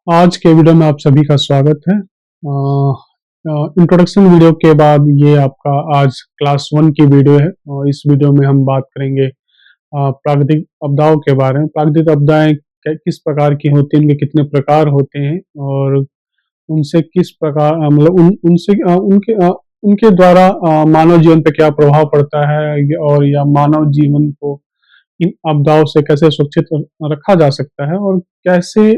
आज के वीडियो में आप सभी का स्वागत है। इंट्रोडक्शन वीडियो के बाद ये आपका आज क्लास 1 की वीडियो है और इस वीडियो में हम बात करेंगे प्राकृतिक आपदाओं के बारे में। प्राकृतिक आपदाएं किस प्रकार की होती हैं, इनके कितने प्रकार होते हैं और उनसे किस प्रकार मतलब उनके द्वारा मानव जीवन पे क्या प्रभाव पड़ता है और या मानव जीवन को इन आपदाओं से कैसे सुरक्षित रखा जा सकता है और कैसे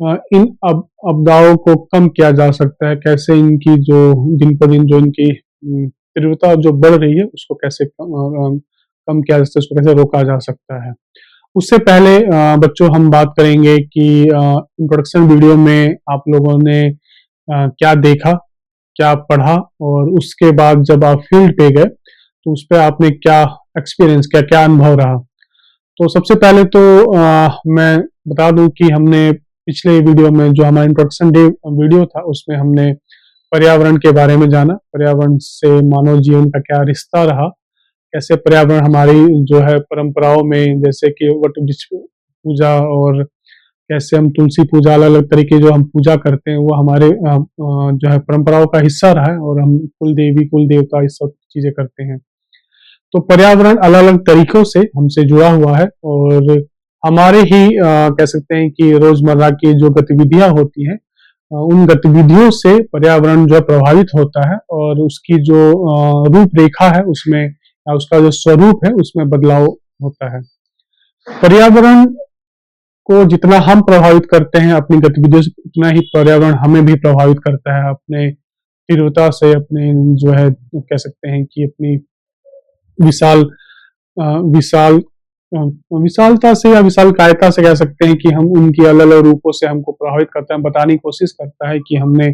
इन आपदाओं को कम किया जा सकता है, कैसे इनकी जो दिन पर दिन जो इनकी तीव्रता जो बढ़ रही है उसको कैसे कम किया जा सकता है, उसको कैसे रोका जा सकता है। उससे पहले बच्चों हम बात करेंगे कि इंट्रोडक्शन वीडियो में आप लोगों ने क्या देखा, क्या पढ़ा और उसके बाद जब आप फील्ड पे गए तो उस पर आपने क्या एक्सपीरियंस किया, क्या अनुभव रहा। तो सबसे पहले तो मैं बता दूं कि हमने पिछले वीडियो में जो हमारा इंट्रोडक्शन डे वीडियो था उसमें हमने पर्यावरण के बारे में जाना, पर्यावरण से मानव जीवन का क्या रिश्ता रहा, कैसे पर्यावरण हमारी जो है परंपराओं में जैसे कि वट वृक्ष पूजा और कैसे हम तुलसी पूजा अलग अलग तरीके जो हम पूजा करते हैं वो हमारे जो है परंपराओं का हिस्सा रहा है और हम कुल देवी कुल देवता इस सब चीजें करते हैं। तो पर्यावरण अलग अलग तरीकों से हमसे जुड़ा हुआ है और हमारे ही कह सकते हैं कि रोजमर्रा की जो गतिविधियां होती हैं उन गतिविधियों से पर्यावरण जो है प्रभावित होता है और उसकी जो रूपरेखा है उसमें या उसका जो स्वरूप है उसमें बदलाव होता है। पर्यावरण को जितना हम प्रभावित करते हैं अपनी गतिविधियों से उतना ही पर्यावरण हमें भी प्रभावित करता है अपने तीव्रता से, अपने जो है कह सकते हैं कि अपनी विशाल विशाल विशालता से या विशाल कायता से कह सकते हैं कि हम उनकी अलग अलग रूपों से हमको प्रभावित करता है, बताने की कोशिश करता है कि हमने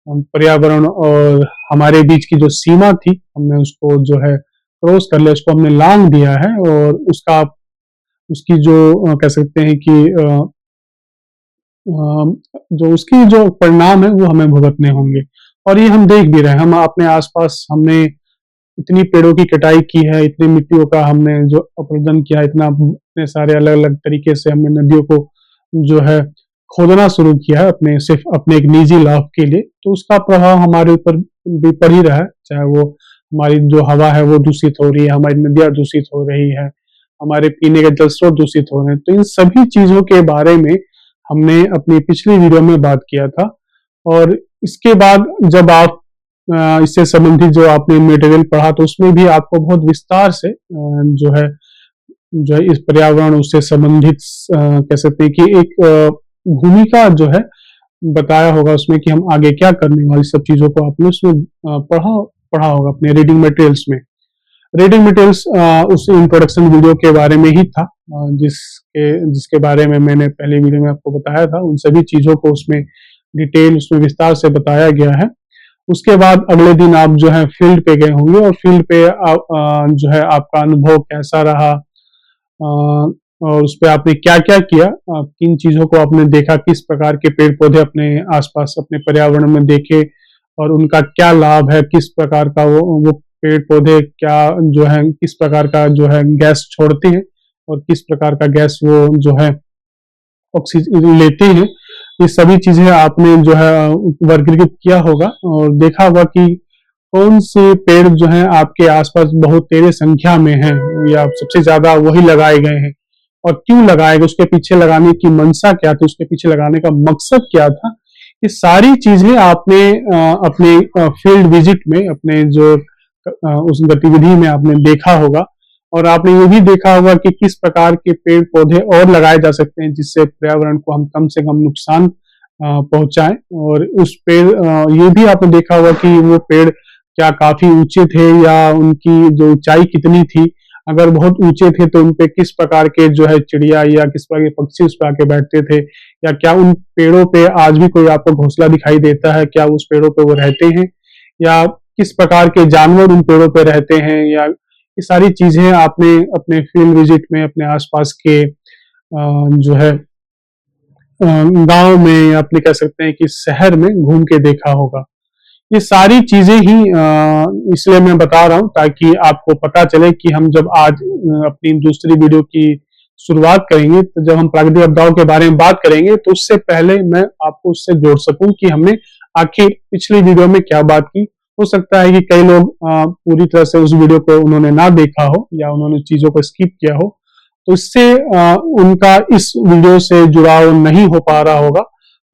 पर्यावरण और हमारे बीच की जो सीमा थी हमने उसको जो है क्रॉस कर लिया, उसको हमने लांघ दिया है और उसका उसकी जो कह सकते हैं कि जो उसकी जो परिणाम है वो हमें भुगतने होंगे और ये हम देख भी रहे हैं। हम अपने आसपास हमने इतनी पेड़ों की कटाई की है, इतनी मिट्टियों का हमने जो अपरदन किया, इतने सारे अलग अलग तरीके से हमने नदियों को जो है खोदना शुरू किया है अपने सिर्फ अपने एक निजी लाभ के लिए, तो उसका प्रभाव हमारे ऊपर भी पड़ ही रहा है। चाहे वो हमारी जो हवा है वो दूषित हो रही है, हमारी नदियां दूषित हो रही है, हमारे पीने के जल स्रोत दूषित हो रहे हैं। तो इन सभी चीजों के बारे में हमने अपनी पिछली वीडियो में बात किया था और इसके बाद जब आप इससे संबंधित जो आपने मटेरियल पढ़ा तो उसमें भी आपको बहुत विस्तार से जो है इस पर्यावरण उससे संबंधित कह सकते हैं कि एक भूमिका जो है बताया होगा उसमें कि हम आगे क्या करने वाली सब चीजों को आपने उसमें पढ़ा होगा अपने रीडिंग मटेरियल्स में। रीडिंग मटेरियल्स उस इंट्रोडक्शन वीडियो के बारे में ही था जिसके बारे में मैंने पहले वीडियो में आपको बताया था। उन सभी चीजों को उसमें डिटेल उसमें विस्तार से बताया गया है। उसके बाद अगले दिन आप जो है फील्ड पे गए होंगे और फील्ड पे जो है आपका अनुभव कैसा रहा और उस पे आपने क्या क्या किया, किन चीजों को आपने देखा, किस प्रकार के पेड़ पौधे अपने आसपास अपने पर्यावरण में देखे और उनका क्या लाभ है, किस प्रकार का वो पेड़ पौधे क्या जो है किस प्रकार का जो है गैस छोड़ते हैं और किस प्रकार का गैस वो जो है ऑक्सीजन लेते हैं। ये सभी चीजें आपने जो है वर्गीकृत किया होगा और देखा होगा कि कौन से पेड़ जो हैं आपके आसपास बहुत तेज संख्या में हैं या सबसे ज्यादा वही लगाए गए हैं और क्यों लगाए गए, उसके पीछे लगाने की मंशा क्या थी, उसके पीछे लगाने का मकसद क्या था। ये सारी चीजें आपने अपने फील्ड विजिट में अपने जो उस गतिविधि में आपने देखा होगा और आपने ये भी देखा होगा कि किस प्रकार के पेड़ पौधे और लगाए जा सकते हैं जिससे पर्यावरण को हम कम से कम नुकसान पहुंचाएं। और उस पेड़ ये भी आपने देखा होगा कि वो पेड़ क्या काफी ऊंचे थे या उनकी जो ऊंचाई कितनी थी, अगर बहुत ऊंचे थे तो उनपे किस प्रकार के जो है चिड़िया या किस प्रकार के पक्षी उस पर आके बैठते थे या क्या उन पेड़ों पे आज भी कोई आपको घोंसला दिखाई देता है, क्या उस पेड़ों पे वो रहते हैं या किस प्रकार के जानवर उन पेड़ों पे रहते हैं। या ये सारी चीजें आपने अपने फील्ड विजिट में अपने आसपास के जो है गांव में या अपने कह सकते हैं कि शहर में घूम के देखा होगा। ये सारी चीजें ही इसलिए मैं बता रहा हूं ताकि आपको पता चले कि हम जब आज अपनी दूसरी वीडियो की शुरुआत करेंगे, तो जब हम प्राकृतिक आपदाओं के बारे में बात करेंगे तो उससे पहले मैं आपको उससे जोड़ सकूं कि हमने आखिर पिछली वीडियो में क्या बात की। हो सकता है कि कई लोग पूरी तरह से उस वीडियो को उन्होंने ना देखा हो या उन्होंने चीजों को स्किप किया हो, तो इससे उनका इस वीडियो से जुड़ाव नहीं हो पा रहा होगा।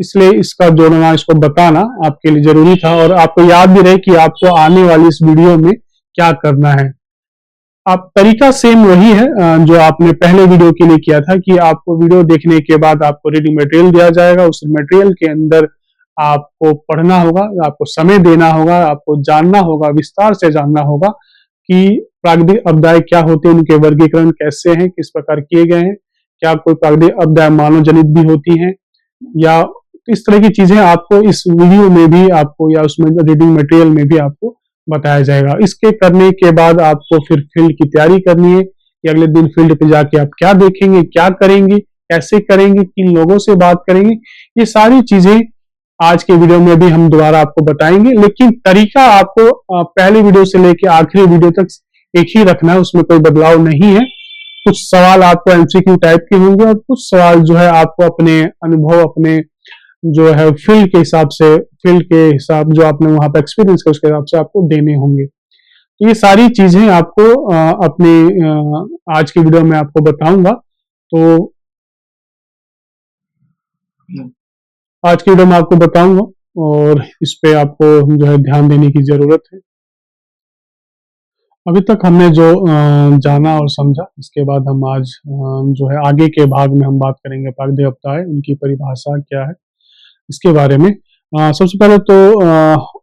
इसलिए इसका जोड़ना, इसको बताना आपके लिए जरूरी था, और आपको याद भी रहे कि आपको आने वाली इस वीडियो में क्या करना है। आप तरीका सेम वही है जो आपने पहले वीडियो के लिए किया था, कि आपको वीडियो देखने के बाद आपको रीडिंग मटेरियल दिया जाएगा। उस मटेरियल के अंदर आपको पढ़ना होगा, आपको समय देना होगा, आपको जानना होगा, विस्तार से जानना होगा कि प्राकृतिक आपदाएं क्या होती हैं, उनके वर्गीकरण कैसे हैं, किस प्रकार किए गए हैं, क्या कोई प्राकृतिक आपदाएं मानव जनित भी होती हैं, या इस तरह की चीजें आपको इस वीडियो में भी आपको, या उसमें रीडिंग मटेरियल में भी आपको बताया जाएगा। इसके करने के बाद आपको फिर फील्ड की तैयारी करनी है कि अगले दिन फील्ड पे जाके आप क्या देखेंगे, क्या करेंगे, कैसे करेंगे, किन लोगों से बात करेंगे। ये सारी चीजें आज के वीडियो में भी हम दोबारा आपको बताएंगे, लेकिन तरीका आपको पहली वीडियो से लेकर आखिरी वीडियो तक एक ही रखना है, उसमें कोई बदलाव नहीं है। कुछ सवाल आपको एमसीक्यू टाइप के होंगे और कुछ सवाल जो है आपको अपने अनुभव, अपने जो है फील्ड के हिसाब से, फील्ड के हिसाब जो आपने वहां पर एक्सपीरियंस किया उसके हिसाब से आपको देने होंगे। तो ये सारी चीजें आपको अपने आज की वीडियो में आपको बताऊंगा। तो आज की वीडियो में आपको बताऊंगा और इस पे आपको जो है ध्यान देने की जरूरत है। अभी तक हमने जो जाना और समझा, इसके बाद हम आज जो है आगे के भाग में हम बात करेंगे प्राकृतिक आपदाएं, उनकी परिभाषा क्या है, इसके बारे में। सबसे पहले तो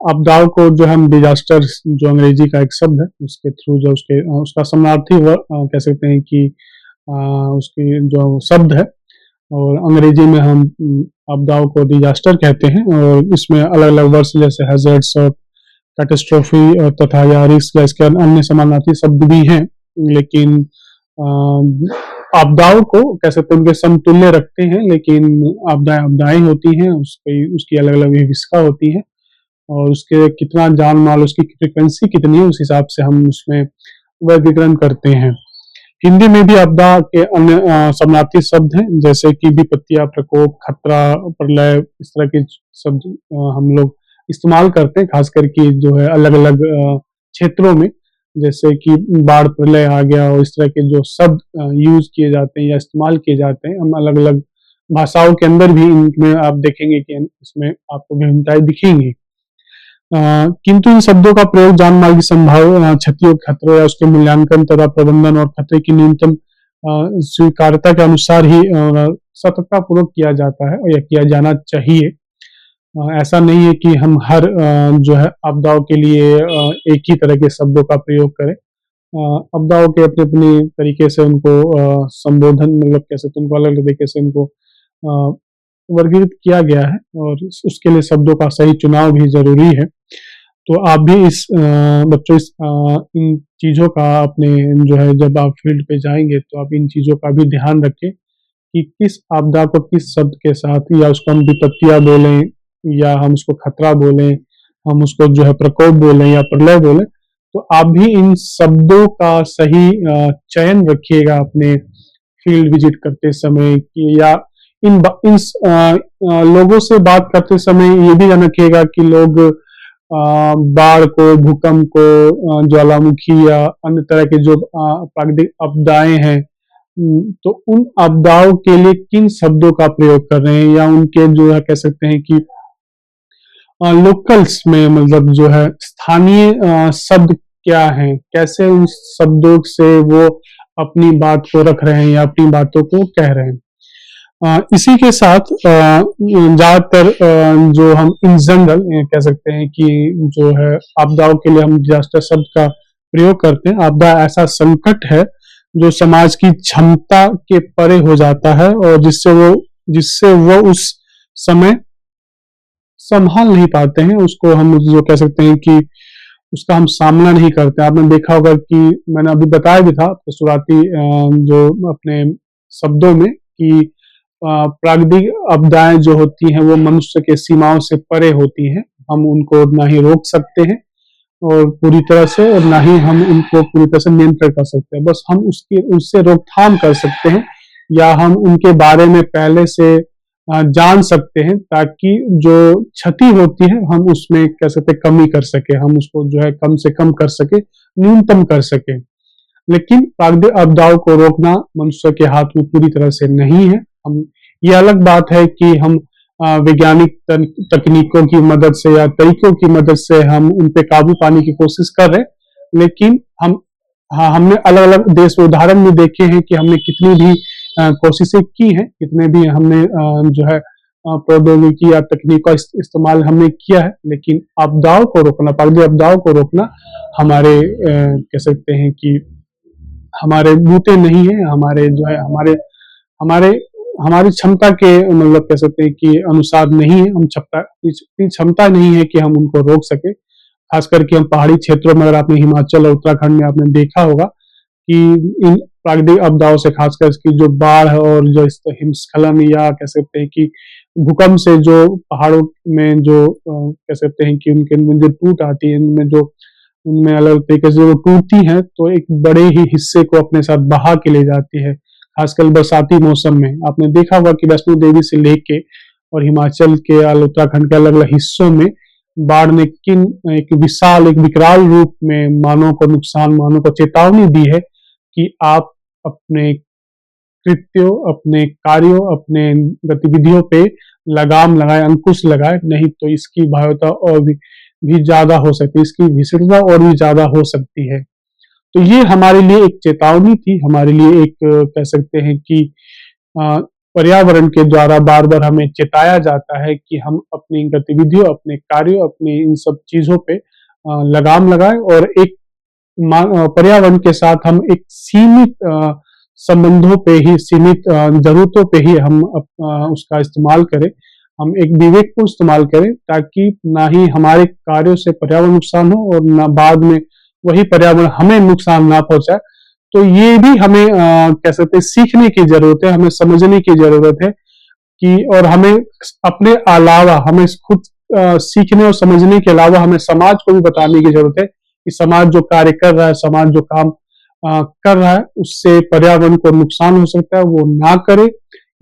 आपदाओं को जो हम डिजास्टर, जो अंग्रेजी का एक शब्द है, उसके थ्रू जो उसका समानार्थी कह सकते हैं कि उसकी जो शब्द है, और अंग्रेजी में हम आपदाओं को डिजास्टर कहते हैं, और इसमें अलग अलग वर्ड्स जैसे हैजर्ड्स और कैटास्ट्रोफी और तथा या रिस्क या इसके अन्य समानार्थी शब्द भी हैं। लेकिन आपदाओं को कह सकते हैं उनके समतुल्य रखते हैं, लेकिन आपदाएं आपदाएं होती हैं, उसकी अलग अलग विविधता होती है, और उसके कितना जान माल, उसकी फ्रिक्वेंसी कितनी है, उस हिसाब से हम उसमें वर्गीकरण करते हैं। हिंदी में भी आपदा के अन्य समानार्थी शब्द हैं, जैसे कि विपत्तियां, प्रकोप, खतरा, प्रलय, इस तरह के शब्द हम लोग इस्तेमाल करते हैं, खास करके जो है अलग अलग क्षेत्रों में, जैसे कि बाढ़, प्रलय आ गया, और इस तरह के जो शब्द यूज किए जाते हैं या इस्तेमाल किए जाते हैं, हम अलग अलग भाषाओं के अंदर भी इनमें आप देखेंगे कि इसमें आपको विभिन्नताएं दिखेंगी। किंतु इन शब्दों का प्रयोग जान माल की संभावना, क्षतियों, खतरों या उसके मूल्यांकन तथा प्रबंधन और खतरे की न्यूनतम स्वीकार्यता के अनुसार ही सतर्कता पूर्वक किया जाता है या किया जाना चाहिए। ऐसा नहीं है कि हम हर जो है आपदाओं के लिए एक ही तरह के शब्दों का प्रयोग करें। आपदाओं के अपने अपने तरीके से उनको संबोधन, मतलब कैसे उनको अलग अलग तरीके से उनको वर्गीकृत किया गया है, और उसके लिए शब्दों का सही चुनाव भी जरूरी है। तो आप भी इस बच्चों इन चीज़ों का अपने जो है, जब आप फील्ड पे जाएंगे तो आप इन चीज़ों का भी ध्यान रखें कि किस आपदा को किस शब्द के साथ, या उसको हम विपत्तियां बोलें, या हम उसको खतरा बोलें, हम उसको जो है प्रकोप बोलें या प्रलय बोलें। तो आप भी इन शब्दों का सही चयन रखिएगा अपने फील्ड विजिट करते समय, या इन लोगों से बात करते समय ये भी ध्यान रखिएगा कि लोग बाढ़ को, भूकंप को, ज्वालामुखी या अन्य तरह के जो प्राकृतिक आपदाएं हैं, तो उन आपदाओं के लिए किन शब्दों का प्रयोग कर रहे हैं, या उनके जो है कह सकते हैं कि लोकल्स में, मतलब जो है स्थानीय शब्द क्या हैं, कैसे उन शब्दों से वो अपनी बात को रख रहे हैं या अपनी बातों को कह रहे हैं। इसी के साथ ज्यादातर जो हम इन जनरल कह सकते हैं कि जो है आपदाओं के लिए हम डिजास्टर शब्द का प्रयोग करते हैं। आपदा ऐसा संकट है जो समाज की क्षमता के परे हो जाता है, और जिससे वो उस समय संभाल नहीं पाते हैं, उसको हम जो कह सकते हैं कि उसका हम सामना नहीं करते। आपने देखा होगा कि मैंने अभी बताया भी था शुरुआती जो अपने शब्दों में, कि प्राकृतिक आपदाएं जो होती हैं वो मनुष्य के सीमाओं से परे होती हैं। हम उनको ना ही रोक सकते हैं और पूरी तरह से, और ना ही हम उनको पूरी तरह से नियंत्रण कर सकते हैं। बस हम उससे रोकथाम कर सकते हैं या हम उनके बारे में पहले से जान सकते हैं, ताकि जो क्षति होती है हम उसमें कह सकते हैं कमी कर सके, हम उसको जो है कम से कम कर सके, न्यूनतम कर सके। लेकिन प्राकृतिक आपदाओं को रोकना मनुष्य के हाथ में पूरी तरह से नहीं है। हम ये अलग बात है कि हम वैज्ञानिक तकनीकों की मदद से या तरीकों की मदद से हम उन पे काबू पाने की कोशिश कर रहे हैं, लेकिन हम हाँ, हमने अलग अलग देश में उदाहरण भी देखे हैं कि हमने कितनी भी कोशिशें की हैं, कितने भी हमने जो है प्रौद्योगिकी या तकनीक का इस्तेमाल हमने किया है, लेकिन आपदाओं को रोकना, प्राकृतिक आपदाओं को रोकना हमारे कह सकते हैं कि हमारे बूते नहीं है, हमारे जो है हमारे हमारी क्षमता के मतलब कह सकते हैं कि अनुसार नहीं है, हम इतनी क्षमता नहीं है कि हम उनको रोक सके। खास करके हम पहाड़ी क्षेत्रों में, अगर आपने हिमाचल और उत्तराखंड में आपने देखा होगा कि इन प्राकृतिक आपदाओं से खासकर इसकी जो बाढ़ है और जो हिमस्खलन या कह सकते हैं कि भूकंप से जो पहाड़ों में जो कह सकते हैं कि उनके में जो टूट आती है, इनमें जो उनमें अलग तरीके से वो टूटती है तो एक बड़े ही हिस्से को अपने साथ बहा के ले जाती है। खासकर बरसाती मौसम में आपने देखा होगा कि वैष्णो देवी से लेके और हिमाचल के और उत्तराखंड के अलग अलग हिस्सों में बाढ़ ने किन एक विशाल, एक विकराल रूप में मानव को नुकसान, मानव को चेतावनी दी है कि आप अपने कृत्यों, अपने कार्यों, अपने गतिविधियों पे लगाम लगाए, अंकुश लगाए, नहीं तो इसकी भयावहता और भी ज्यादा हो सकती है, इसकी भीषणता और भी ज्यादा हो सकती है। तो ये हमारे लिए एक चेतावनी थी, हमारे लिए एक कह सकते हैं कि अ, पर्यावरण के द्वारा बार बार हमें चेताया जाता है कि हम अपनी गतिविधियों, अपने कार्यों, अपनी इन सब चीजों पे लगाम लगाए और एक पर्यावरण के साथ हम एक सीमित संबंधों पे ही, सीमित जरूरतों पे ही हम उसका इस्तेमाल करें, हम एक विवेकपूर्ण इस्तेमाल करें, ताकि ना ही हमारे कार्यों से पर्यावरण नुकसान हो और ना बाद में वही पर्यावरण हमें नुकसान ना पहुंचाए। तो ये भी हमें कह सकते हैं सीखने की जरूरत है, हमें समझने की जरूरत है कि और हमें अपने अलावा हमें खुद सीखने और समझने के अलावा हमें समाज को भी बताने की जरूरत है कि समाज जो कार्य कर रहा है, समाज जो काम कर रहा है, उससे पर्यावरण को नुकसान हो सकता है, वो ना करे,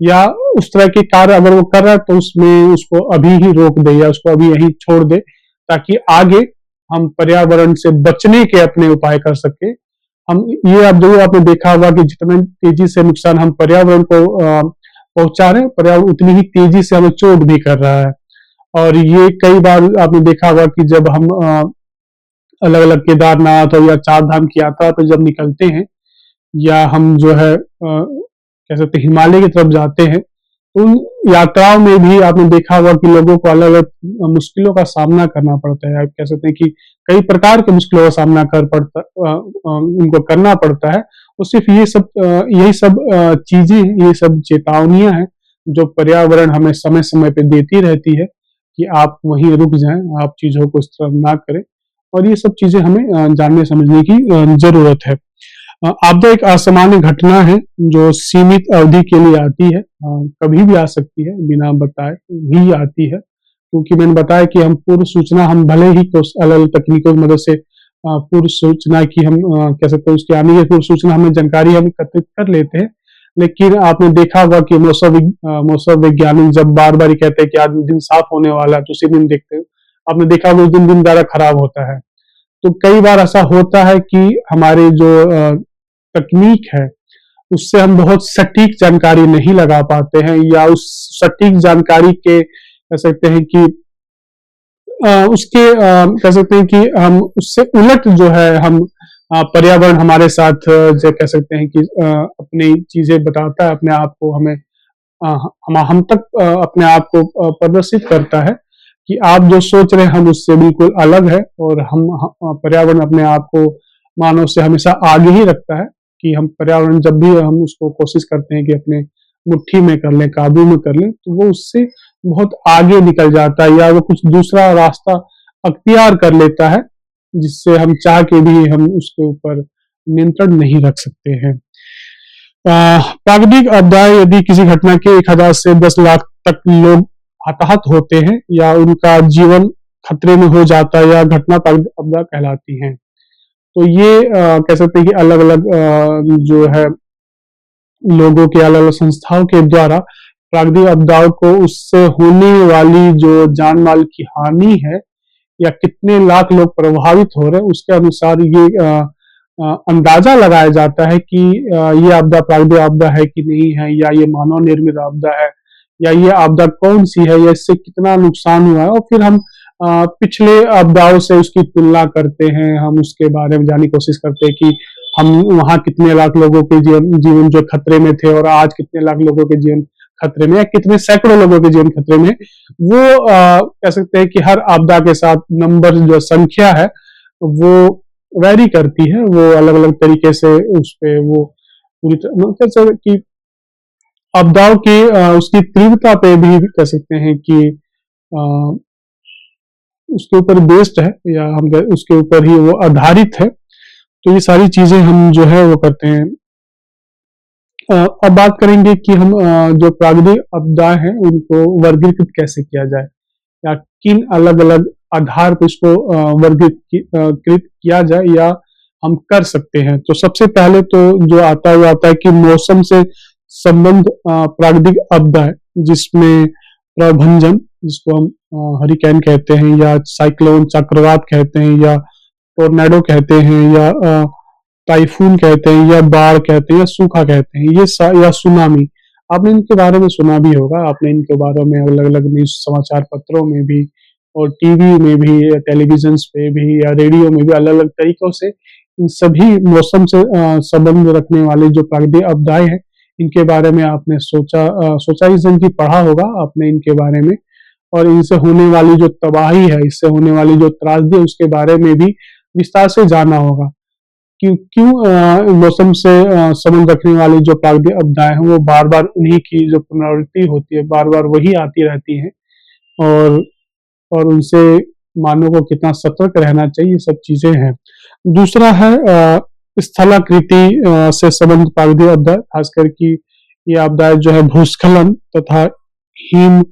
या उस तरह के कार्य अगर वो कर रहा है तो उसमें उसको अभी ही रोक दे या उसको अभी यही छोड़ दे, ताकि आगे हम पर्यावरण से बचने के अपने उपाय कर सके। हम ये अब जो आपने देखा होगा कि जितना तेजी से नुकसान हम पर्यावरण को पहुंचा रहे हैं, पर्यावरण उतनी ही तेजी से हमें चोट भी कर रहा है। और ये कई बार आपने देखा होगा कि जब हम अलग अलग केदारनाथ और या चार धाम की यात्रा पे जब निकलते हैं, या हम जो है कह सकते हैं हिमालय की तरफ जाते हैं, उन यात्राओं में भी आपने देखा होगा कि लोगों को अलग अलग मुश्किलों का सामना करना पड़ता है। आप कह सकते हैं कि कई प्रकार के मुश्किलों का सामना उनको करना पड़ता है। और सिर्फ ये सब यही सब चीजें, ये सब चेतावनियां हैं जो पर्यावरण हमें समय समय पे देती रहती है कि आप वहीं रुक जाएं, आप चीजों को इस तरह ना करें। और ये सब चीजें हमें जानने समझने की जरूरत है। आपदा एक असामान्य घटना है जो सीमित अवधि के लिए आती है, कभी भी आ सकती है, बिना बताए भी आती है, क्योंकि मैंने बताया कि हम पूर्व सूचना, हम भले ही अलग अलग तकनीकों की मदद से पूर्व सूचना की हम कह सकते हैं उसके आने की पूर्व सूचना हमें जानकारी हम एकत्रित कर लेते हैं, लेकिन आपने देखा होगा कि मौसम वैज्ञानिक जब बार बार कहते हैं कि आज दिन साफ होने वाला है तो उसी दिन देखते हैं, आपने देखा होगा उस दिन ज्यादा खराब होता है। तो कई बार ऐसा होता है कि हमारे जो तकनीक है उससे हम बहुत सटीक जानकारी नहीं लगा पाते हैं, या उस सटीक जानकारी के कह सकते हैं कि उसके कह सकते हैं कि हम उससे उलट जो है हम पर्यावरण हमारे साथ जो कह सकते हैं कि अपनी चीजें बताता है, अपने आप को हमें हम तक अपने आप को प्रदर्शित करता है कि आप जो सोच रहे हैं हम उससे बिल्कुल अलग है, और हम पर्यावरण अपने आप को मानव से हमेशा आगे ही रखता है कि हम पर्यावरण जब भी हम उसको कोशिश करते हैं कि अपने मुट्ठी में कर लें, काबू में कर लें, तो वो उससे बहुत आगे निकल जाता है या वो कुछ दूसरा रास्ता अख्तियार कर लेता है, जिससे हम चाह के भी हम उसके ऊपर नियंत्रण नहीं रख सकते हैं। प्राकृतिक आपदाएं यदि किसी घटना के 1000 से 10 लाख तक लोग हताहत होते हैं या उनका जीवन खतरे में हो जाता है, या घटना प्राकृतिक आपदा कहलाती हैं। तो ये कह सकते हैं कि अलग अलग जो है लोगों के, अलग अलग संस्थाओं के द्वारा प्राकृतिक आपदाओं को, उससे होने वाली जो जान माल की हानि है या कितने लाख लोग प्रभावित हो रहे हैं, उसके अनुसार ये अंदाजा लगाया जाता है कि ये आपदा प्राकृतिक आपदा है कि नहीं है, या ये मानव निर्मित आपदा है, या ये आपदा कौन सी है, या इससे कितना नुकसान हुआ है। और फिर हम पिछले आपदाओं से उसकी तुलना करते हैं, हम उसके बारे में जानने की कोशिश करते हैं कि हम वहां कितने लाख लोगों के जीवन जो खतरे में थे, और आज कितने लाख लोगों के जीवन खतरे में, या कितने सैकड़ों लोगों के जीवन खतरे में। वो कह सकते हैं कि हर आपदा के साथ नंबर, जो संख्या है, वो वैरी करती है, वो अलग अलग तरीके से उस पे वो पूरी तरह कि आपदाओं की उसकी तीव्रता पे भी कह सकते हैं कि उसके ऊपर बेस्ड है, या हम उसके ऊपर ही वो आधारित है। तो ये सारी चीजें हम जो है वो करते हैं। अब बात करेंगे कि हम जो प्राकृतिक आपदा है उनको वर्गीकृत कैसे किया जाए, या किन अलग अलग आधार पर इसको वर्गीकृत किया जाए, या हम कर सकते हैं। तो सबसे पहले तो जो आता है कि मौसम से संबंध प्राकृतिक आपदा है, जिसमें प्रभंजन, जिसको हम हरिकेन कहते हैं, या साइक्लोन चक्रवात कहते हैं, या टोर्नेडो कहते हैं, या टाइफून कहते हैं, या बाढ़ कहते हैं, या सूखा कहते हैं, या सुनामी। आपने इनके बारे में सुना भी होगा, आपने इनके बारे में अलग अलग न्यूज समाचार पत्रों में भी, और टीवी में भी, या टेलीविजन पे भी, या रेडियो में भी अलग अलग तरीकों से इन सभी मौसम से संबंध रखने वाले जो प्राकृतिक आपदाएं हैं, इनके बारे में आपने सोचा इस की पढ़ा होगा आपने इनके बारे में। और इनसे होने वाली जो तबाही है, इससे होने वाली जो त्रासदी है, उसके बारे में भी विस्तार से जाना होगा। क्यों क्यों मौसम से संबंध रखने वाली जो प्राकृतिक आपदाएं हैं, वो बार बार उन्हीं की जो पुनरावृत्ति होती है, बार बार वही आती रहती है, और उनसे मानव को कितना सतर्क रहना चाहिए, ये सब चीजें हैं। दूसरा है स्थलाकृति से संबंधित प्राकृतिक आपदा, खासकर कि ये आपदाएं जो है भूस्खलन तथा हिम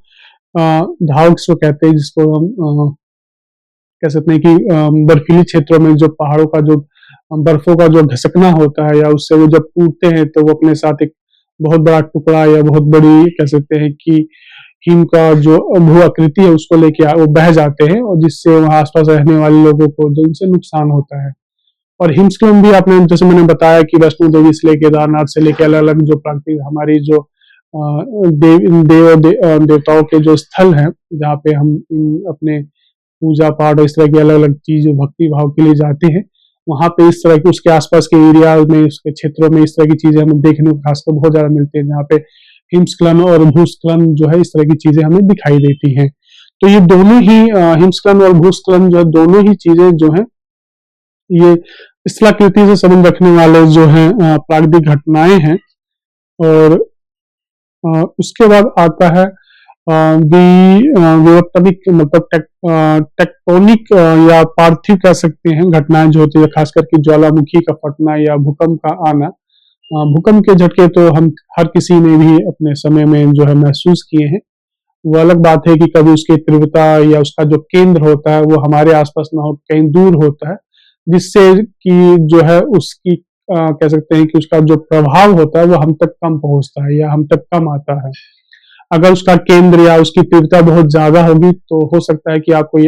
धावक को कहते हैं, जिसको हम कह सकते हैं कि बर्फीली क्षेत्रों में जो पहाड़ों का जो बर्फों का जो घसकना होता है, या उससे वो जब टूटते हैं तो वो अपने साथ एक बहुत बड़ा टुकड़ा, या बहुत बड़ी कह सकते हैं कि हिम का जो भू आकृति है उसको लेके वो बह जाते हैं, और जिससे वहां आसपास रहने वाले लोगों को जो उनसे नुकसान होता है। और हिमस्खलन भी आपने, जैसे मैंने बताया कि वैष्णो देवी से लेके केदारनाथ से लेके अलग अलग जो प्राकृतिक हमारी जो देवताओं के जो स्थल हैं, जहाँ पे हम अपने पूजा पाठ और इस तरह की अलग अलग चीज भक्ति भाव के लिए जाते हैं, वहां पे इस तरह की उसके आसपास के एरिया में, उसके क्षेत्रों में इस तरह की चीजें हमें देखने को खासकर बहुत ज्यादा मिलती है, जहाँ पे हिमस्खलन और भूस्खलन जो है, इस तरह की चीजें हमें दिखाई देती हैं। तो ये दोनों ही हिमस्खलन और भूस्खलन जो है, दोनों ही चीजें जो है, ये स्थलाकृति से संबंध रखने वाले जो है प्राकृतिक घटनाएं हैं। और उसके बाद आता है विवर्तनिक, मतलब टेक्टोनिक या पार्थिव कह सकते हैं घटनाएं जो होती है, खास करके ज्वालामुखी का फटना या भूकंप का आना। भूकंप के झटके तो हम हर किसी ने भी अपने समय में जो है महसूस किए हैं। वो अलग बात है कि कभी उसकी तीव्रता या उसका जो केंद्र होता है वो हमारे आसपास ना हो, कहीं दूर होता है, जिससे कि जो है उसकी कह सकते हैं कि उसका जो प्रभाव होता है वो हम तक कम पहुंचता है, या हम तक कम आता है। अगर उसका केंद्र या उसकी तीव्रता बहुत ज्यादा होगी तो हो सकता है कि आपको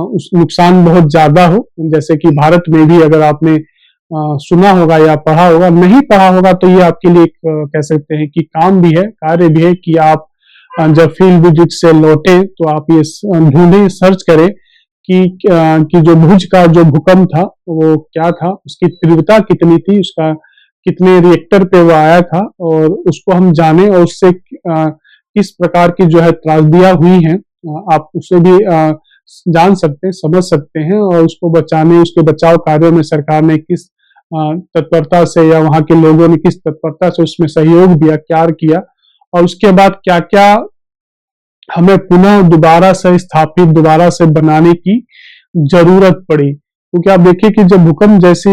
उस नुकसान बहुत ज्यादा हो। जैसे कि भारत में भी अगर आपने सुना होगा या पढ़ा होगा, नहीं पढ़ा होगा तो ये आपके लिए कह सकते हैं कि काम भी है, कार्य भी है कि आप जब फील्ड विजिट से लौटे तो आप ये ढूंढें, सर्च करें कि जो भुज का जो भूकंप था वो क्या था, उसकी तीव्रता कितनी थी, उसका कितने रिएक्टर पे वो आया था, और उसको हम जाने, और उससे किस प्रकार की जो है त्रासदियां हुई हैं, आप उसे भी जान सकते हैं, समझ सकते हैं, और उसको बचाने, उसके बचाव कार्यों में सरकार ने किस तत्परता से, या वहां के लोगों ने किस तत्परता से उसमें सहयोग दिया, क्या किया, और उसके बाद क्या क्या हमें पुनः दोबारा से स्थापित, दोबारा से बनाने की जरूरत पड़ी। क्योंकि आप देखिए कि जब भूकंप जैसी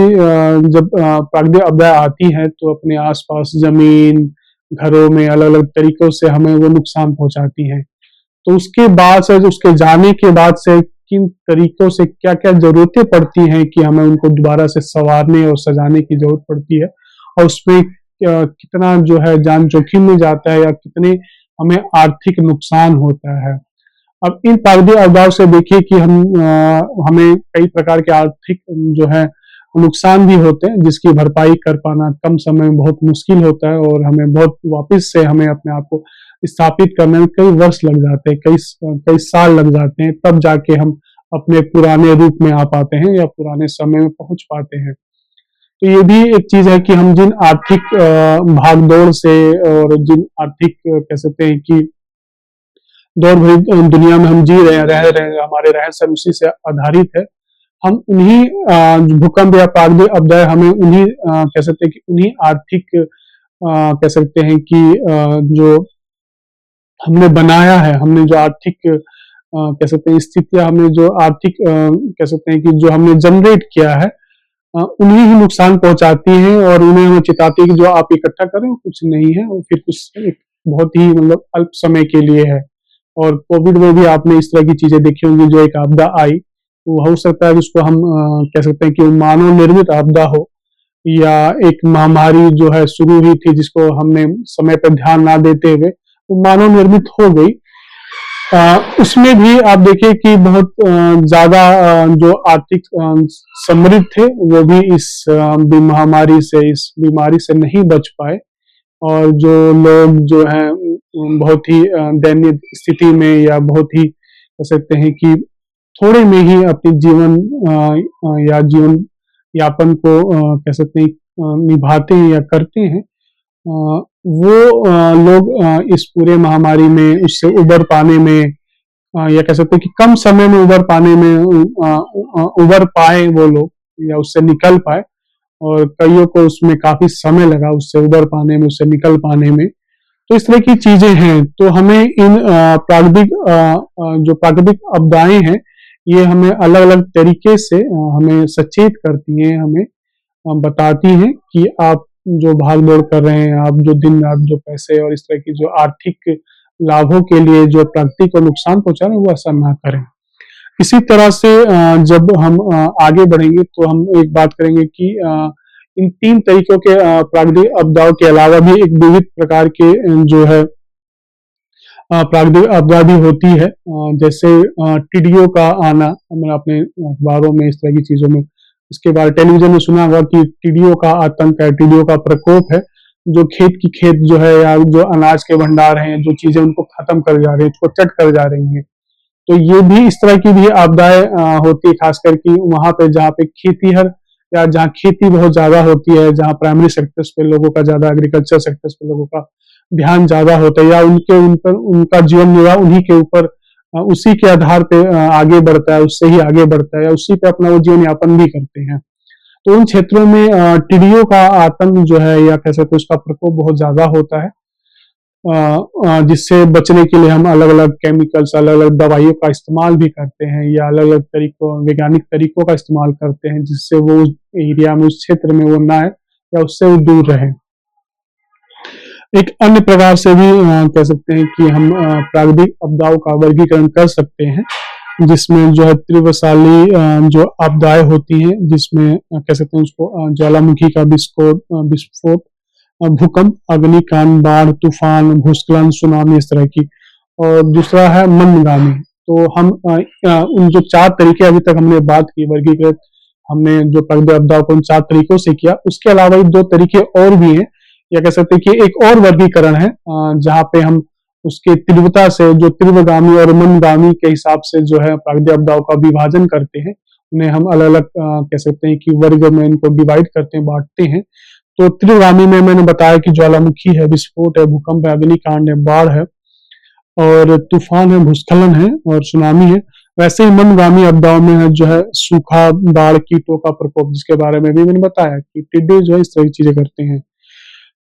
जब प्राकृतिक आपदाएं आती हैं तो अपने आसपास जमीन, घरों में अलग अलग तरीकों से हमें वो नुकसान पहुंचाती हैं। तो उसके बाद से, उसके जाने के बाद से किन तरीकों से क्या क्या जरूरतें पड़ती हैं कि हमें उनको दोबारा से संवारने और सजाने की जरूरत पड़ती है, और उसमें कितना जो है जान जोखिम में जाता है या कितने हमें आर्थिक नुकसान होता है। अब इन प्राकृतिक आपदाओं से देखिए कि हमें कई प्रकार के आर्थिक जो है नुकसान भी होते हैं, जिसकी भरपाई कर पाना कम समय में बहुत मुश्किल होता है और हमें बहुत वापस से हमें अपने आप को स्थापित करने में कई वर्ष लग जाते हैं, कई साल लग जाते हैं, तब जाके हम अपने पुराने रूप में आ पाते हैं या पुराने समय में पहुंच पाते हैं। तो ये भी एक चीज है कि हम जिन आर्थिक भागदौड़ से और जिन आर्थिक कह सकते हैं कि दौड़ भरी दुनिया में हम जी रहे हैं, रह रहे हैं, हमारे रहन सहन उसी से आधारित है। हम उन्हीं भूकंप या प्राकृतिक आपदाएं हमें उन्हीं कह सकते हैं कि उन्हीं आर्थिक कह सकते हैं कि जो हमने बनाया है, हमने जो आर्थिक कह सकते हैं स्थितियां, हमने जो आर्थिक कह सकते हैं कि जो हमने जनरेट किया है, उन्हीं ही नुकसान पहुंचाती हैं और उन्हें हमें चिताती है कि जो आप इकट्ठा करें कुछ नहीं है और फिर कुछ एक बहुत ही मतलब अल्प समय के लिए है। और कोविड में भी आपने इस तरह की चीजें देखी होंगी, जो एक आपदा आई तो हो सकता है कि उसको हम कह सकते हैं कि मानव निर्मित आपदा हो या एक महामारी जो है शुरू हुई थी जिसको हमने समय पर ध्यान ना देते हुए वो मानव निर्मित हो गई। उसमें भी आप देखिए कि बहुत ज्यादा जो आर्थिक समृद्ध थे वो भी इस महामारी से, इस बीमारी से नहीं बच पाए और जो लोग जो है बहुत ही दयनीय स्थिति में या बहुत ही कह सकते हैं कि थोड़े में ही अपने जीवन या जीवन यापन को कह सकते हैं निभाते हैं या करते हैं, वो लोग इस पूरे महामारी में उससे उबर पाने में या कह सकते हैं कि कम समय में उबर पाने में उबर पाए वो लोग या उससे निकल पाए, और कईयों को उसमें काफी समय लगा उससे उबर पाने में, उससे निकल पाने में। तो इस तरह की चीजें हैं। तो हमें इन प्राकृतिक जो प्राकृतिक आपदाएं हैं ये हमें अलग अलग तरीके से हमें सचेत करती हैं, हमें बताती हैं कि आप जो भाग दौड़ कर रहे हैं, आप जो दिन रात जो पैसे और इस तरह की जो आर्थिक लाभों के लिए जो प्रकृति को नुकसान पहुंचा रहे हैं वो ऐसा ना करें। इसी तरह से जब हम आगे बढ़ेंगे तो हम एक बात करेंगे कि इन 3 तरीकों के प्राकृतिक आपदाओं के अलावा भी एक विविध प्रकार के जो है प्राकृतिक आपदा भी होती है, जैसे टिड्डियों का आना। हमने अपने अखबारों में इस तरह की चीजों में इसके बारे टेलीविजन में सुना होगा कि टिड्डियों का आतंक है, टिड्डियों का प्रकोप है, जो खेत जो है या जो अनाज के भंडार हैं, जो चीजें उनको खत्म कर जा रही है, उसको चट कर जा रही हैं। तो ये भी इस तरह की भी आपदाएं होती है, खासकर कि वहां पे जहाँ पे खेतीहर या जहाँ खेती बहुत ज्यादा होती है, जहाँ प्राइमरी सेक्टर्स पे लोगों का ज्यादा, एग्रीकल्चर सेक्टर्स पे लोगों का ध्यान ज्यादा होता है या उनका जीवन निर्वाह उन्हीं के ऊपर उसी के आधार पे आगे बढ़ता है, उससे ही आगे बढ़ता है या उसी पे अपना वो जीवन यापन भी करते हैं। तो उन क्षेत्रों में टिड्डियों का आतंक जो है या कह सकते हैं उसका प्रकोप बहुत ज्यादा होता है, जिससे बचने के लिए हम अलग अलग केमिकल्स, अलग अलग दवाइयों का इस्तेमाल भी करते हैं या अलग अलग वैज्ञानिक तरीकों का इस्तेमाल करते हैं, जिससे वो उस एरिया में, उस क्षेत्र में वो ना है या उससे वो दूर रहे। एक अन्य प्रकार से भी कह सकते हैं कि हम प्राकृतिक आपदाओं का वर्गीकरण कर सकते हैं, जिसमें जो है तीव्रशाली जो आपदाएं होती हैं, जिसमें कह सकते हैं उसको ज्वालामुखी का विस्फोट, भूकंप, अग्निकांड, बाढ़, तूफान, भूस्खलन, सुनामी, इस तरह की। और दूसरा है मंदगामी। तो हम उन जो 4 तरीके अभी तक हमने बात की वर्गीकृत, हमने जो प्राकृतिक आपदाओं को उन 4 तरीकों से किया, उसके अलावा 2 तरीके और भी हैं, या कह सकते हैं कि एक और वर्गीकरण है जहाँ पे हम उसके तीव्रता से, जो तीव्रगामी और मंदगामी के हिसाब से जो है प्राकृतिक आपदाओं का विभाजन करते हैं, उन्हें हम अलग अलग कह सकते हैं कि वर्ग में इनको डिवाइड करते हैं, बांटते हैं। तो तीव्रगामी में मैंने बताया कि ज्वालामुखी है, विस्फोट है, भूकंप है, अग्निकांड है, बाढ़ है और तूफान है, भूस्खलन है और सुनामी है। वैसे ही मंदगामी आपदाओं में है जो है सूखा, बाढ़, कीटों का प्रकोप, जिसके बारे में भी मैंने बताया कि टिड्डे जो है इस तरह की चीजें करते हैं।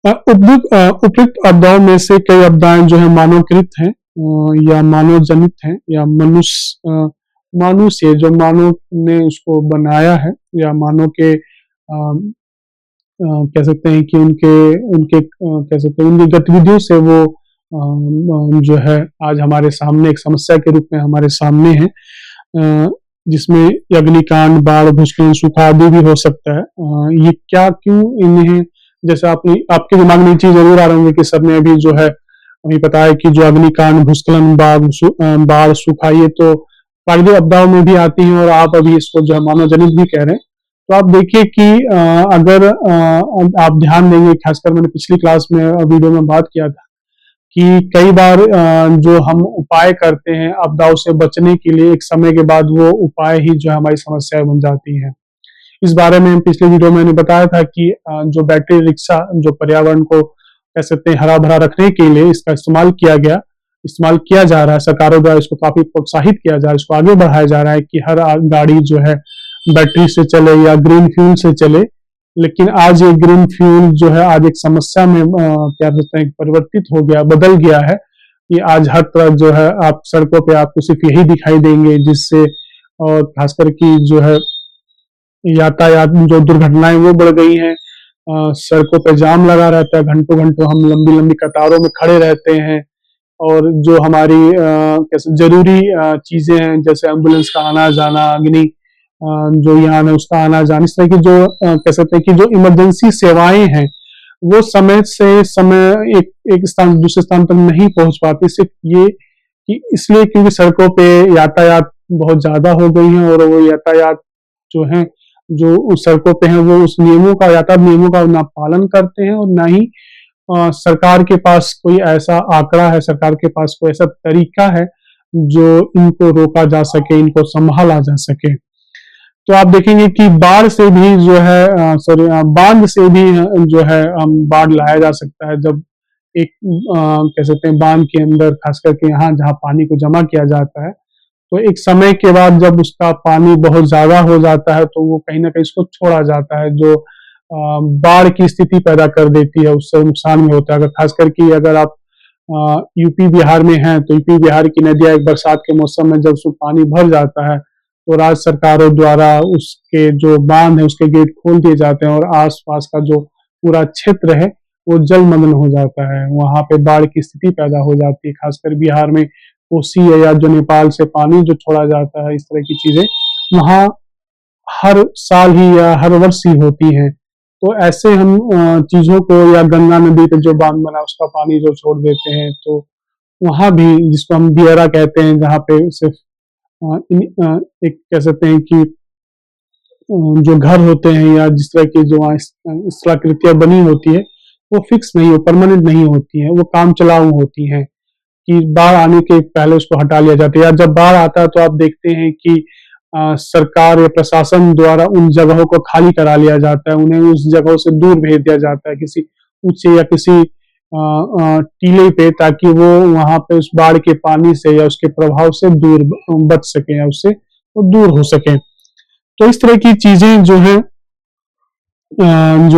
उपयुक्त आपदाओं में से कई आपदाएं जो है मानवकृत हैं या मानव जनित हैं या मनुष्य जो मानव ने उसको बनाया है या मानव के कह सकते हैं कि उनके उनके कह सकते हैं उनकी गतिविधियों से वो जो है आज हमारे सामने एक समस्या के रूप में हमारे सामने है, जिसमें अग्निकांड, बाढ़, भूस्खलन, सूखा आदि भी हो सकता है। ये क्यों इन्हें जैसे आपके दिमाग में ये चीज जरूर आ रही होंगी कि सबने अभी जो है अभी पता है कि जो अग्निकांड, भूस्खलन, बाढ़, सूखा, ये तो प्राकृतिक आपदाओं में भी आती है और आप अभी इसको जो है मानव जनित भी कह रहे हैं। तो आप देखिए कि अगर आप ध्यान देंगे, खासकर मैंने पिछली क्लास में वीडियो में बात किया था कि कई बार जो हम उपाय करते हैं आपदाओं से बचने के लिए, एक समय के बाद वो उपाय ही जो है हमारी समस्याएं बन जाती हैं। इस बारे में पिछले वीडियो में मैंने बताया था कि जो बैटरी रिक्शा, जो पर्यावरण को कह सकते हैं हरा भरा रखने के लिए इसका इस्तेमाल किया जा रहा है, सरकारों द्वारा इसको काफी प्रोत्साहित किया जा रहा है, इसको आगे बढ़ाया जा रहा है कि हर गाड़ी जो है बैटरी से चले या ग्रीन फ्यूल से चले। लेकिन आज ये ग्रीन फ्यूल जो है आज एक समस्या में क्या कहते हैं परिवर्तित हो गया, बदल गया है कि आज हर तरफ जो है आप सड़कों पे आपको सिर्फ यही दिखाई देंगे, जिससे और खासकर की जो है यातायात जो दुर्घटनाएं वो बढ़ गई हैं। सड़कों पे जाम लगा रहता है, घंटों घंटों हम लंबी लंबी कतारों में खड़े रहते हैं। और जो हमारी कैसे जरूरी चीजें हैं, जैसे एम्बुलेंस का आना जाना, अग्नि जो यहाँ है उसका आना जाना, इस तरह की जो कह सकते हैं कि जो इमरजेंसी सेवाएं हैं वो समय से समय एक स्थान से दूसरे स्थान तक नहीं पहुंच पाती, सिर्फ ये कि इसलिए क्योंकि सड़कों पे यातायात बहुत ज्यादा हो गई है और वो यातायात जो है जो उस सड़कों पे हैं वो उस नियमों का, यातायात नियमों का ना पालन करते हैं और ना ही सरकार के पास कोई ऐसा आंकड़ा है, सरकार के पास कोई ऐसा तरीका है जो इनको रोका जा सके, इनको संभाला जा सके। तो आप देखेंगे कि बाढ़ से भी जो है सॉरी बांध से भी जो है बाढ़ लाया जा सकता है। जब एक कह सकते हैं बांध के अंदर, खास करके यहाँ जहाँ पानी को जमा किया जाता है, तो एक समय के बाद जब उसका पानी बहुत ज्यादा हो जाता है तो वो कहीं ना कहीं इसको छोड़ा जाता है, जो बाढ़ की स्थिति पैदा कर देती है, उससे नुकसान में होता है। अगर खास करके अगर आप यूपी बिहार में हैं तो यूपी बिहार की नदियां एक बरसात के मौसम में जब उसमें पानी भर जाता है तो राज्य सरकारों द्वारा उसके जो बांध है उसके गेट खोल दिए जाते हैं और आसपास का जो पूरा क्षेत्र है वो जलमग्न हो जाता है, वहां पे बाढ़ की स्थिति पैदा हो जाती है। खासकर बिहार में कोसी है या जो नेपाल से पानी जो छोड़ा जाता है, इस तरह की चीजें वहां हर साल ही या हर वर्ष ही होती हैं। तो ऐसे हम चीजों को, या गंगा नदी पे जो बांध बना उसका पानी जो छोड़ देते हैं, तो वहां भी जिसको हम बियरा कहते हैं, जहाँ पे सिर्फ एक कह सकते हैं कि जो घर होते हैं या जिस तरह की जो वहाँ स्थलाकृतियां बनी होती है वो फिक्स नहीं हो, परमानेंट नहीं होती है, वो काम चलाऊ होती हैं कि बाढ़ आने के पहले उसको हटा लिया जाता है। या जब बाढ़ आता है तो आप देखते हैं कि सरकार या प्रशासन द्वारा उन जगहों को खाली करा लिया जाता है, उन्हें उस जगहों से दूर भेज दिया जाता है किसी ऊंचे या किसी टीले पे, ताकि वो वहां पे उस बाढ़ के पानी से या उसके प्रभाव से दूर बच सके या उससे वो दूर हो सके। तो इस तरह की चीजें जो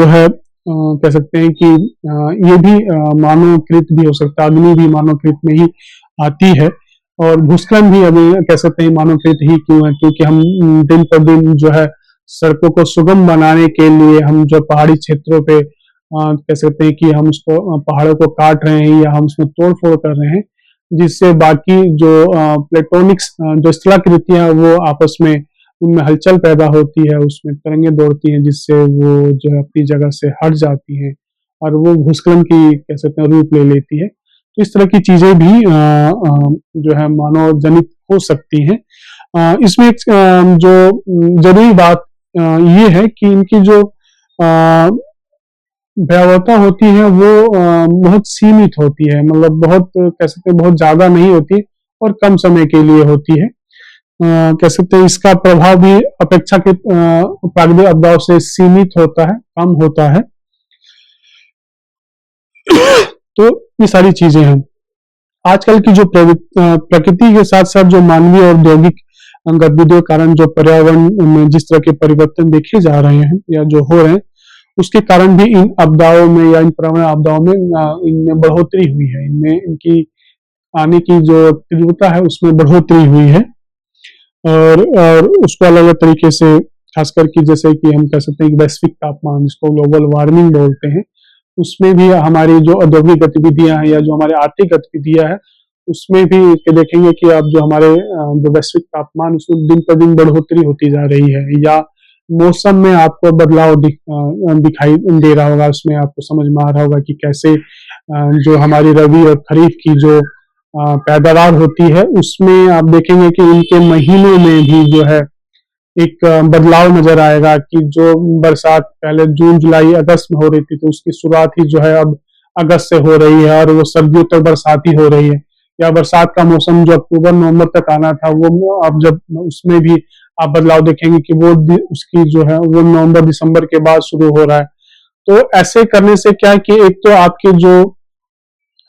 है कह सकते हैं कि ये भी मानवकृत भी हो सकता है, अग्नि भी मानवकृत में ही आती है और भूस्खलन भी अभी कह सकते हैं मानवकृत ही क्यों है, क्योंकि हम दिन पर दिन जो है सड़कों को सुगम बनाने के लिए हम जो पहाड़ी क्षेत्रों पे कह सकते हैं कि हम उसको पहाड़ों को काट रहे हैं या हम उसमें तोड़ फोड़ कर रहे हैं, जिससे बाकी जो प्लेटोनिक्स जो स्थलाकृतियां हैं वो आपस में उनमें हलचल पैदा होती है, उसमें तरंगें दौड़ती हैं, जिससे वो जो है अपनी जगह से हट जाती हैं और वो भूस्खलन की कह सकते हैं रूप ले लेती है। तो इस तरह की चीजें भी जो है मानव जनित हो सकती हैं। इसमें जो जरूरी बात ये है कि इनकी जो भयावहता होती है वो बहुत सीमित होती है, मतलब बहुत कह सकते हैं बहुत ज्यादा नहीं होती और कम समय के लिए होती है। कह सकते हैं इसका प्रभाव भी अपेक्षाकृत प्राकृतिक आपदाओं से सीमित होता है, कम होता है। तो ये सारी चीजें हैं। आजकल की जो प्रकृति के साथ साथ जो मानवीय और औद्योगिक गतिविधियों के कारण जो पर्यावरण में जिस तरह के परिवर्तन देखे जा रहे हैं या जो हो रहे हैं, उसके कारण भी इन आपदाओं में या इन पर्यावरण आपदाओं में इनमें बढ़ोतरी हुई है, इनमें इनकी आने की जो तीव्रता है उसमें बढ़ोतरी हुई है और उसको अलग अलग तरीके से, खास करके जैसे कि हम कह सकते हैं कि वैश्विक तापमान जिसको ग्लोबल वार्मिंग बोलते हैं, उसमें भी हमारी जो औद्योगिक गतिविधियां हैं या जो हमारे आर्थिक गतिविधियां हैं उसमें भी देखेंगे कि अब जो हमारे जो वैश्विक तापमान उसमें दिन पर दिन बढ़ोतरी होती जा रही है। या मौसम में आपको बदलाव दिखाई दे रहा होगा, उसमें आपको समझ में आ रहा होगा कि कैसे जो हमारी रबी और खरीफ की जो पैदावार होती है, उसमें आप देखेंगे कि इनके महीनों में भी जो है एक बदलाव नजर आएगा कि जो बरसात पहले जून जुलाई अगस्त में हो रही थी, तो उसकी शुरुआत ही जो है अब अगस्त से हो रही है, और वो सर्दियों तक बरसात ही हो रही है। या बरसात का मौसम जो अक्टूबर नवंबर तक आना था, वो अब जब उसमें भी आप बदलाव देखेंगे कि वो उसकी जो है वो नवंबर दिसंबर के बाद शुरू हो रहा है। तो ऐसे करने से क्या है कि एक तो आपके जो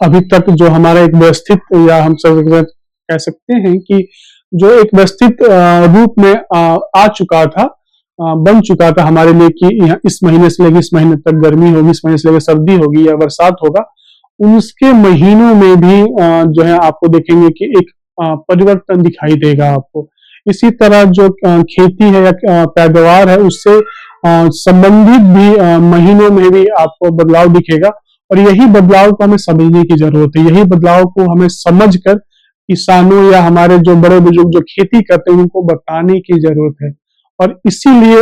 अभी तक जो हमारा एक व्यवस्थित, या हम सब कह सकते हैं कि जो एक व्यवस्थित रूप में आ चुका था, बन चुका था हमारे लिए कि इस महीने से लेकर इस महीने तक गर्मी होगी, इस महीने से लेकर सर्दी होगी या बरसात होगा, उसके महीनों में भी जो है आपको देखेंगे कि एक परिवर्तन दिखाई देगा आपको। इसी तरह जो खेती है या पैदावार है, उससे संबंधित भी महीनों में भी आपको बदलाव दिखेगा। और यही बदलाव को हमें समझने की जरूरत है, यही बदलाव को हमें समझकर किसानों या हमारे जो बड़े बुजुर्ग जो खेती करते हैं उनको बताने की जरूरत है। और इसीलिए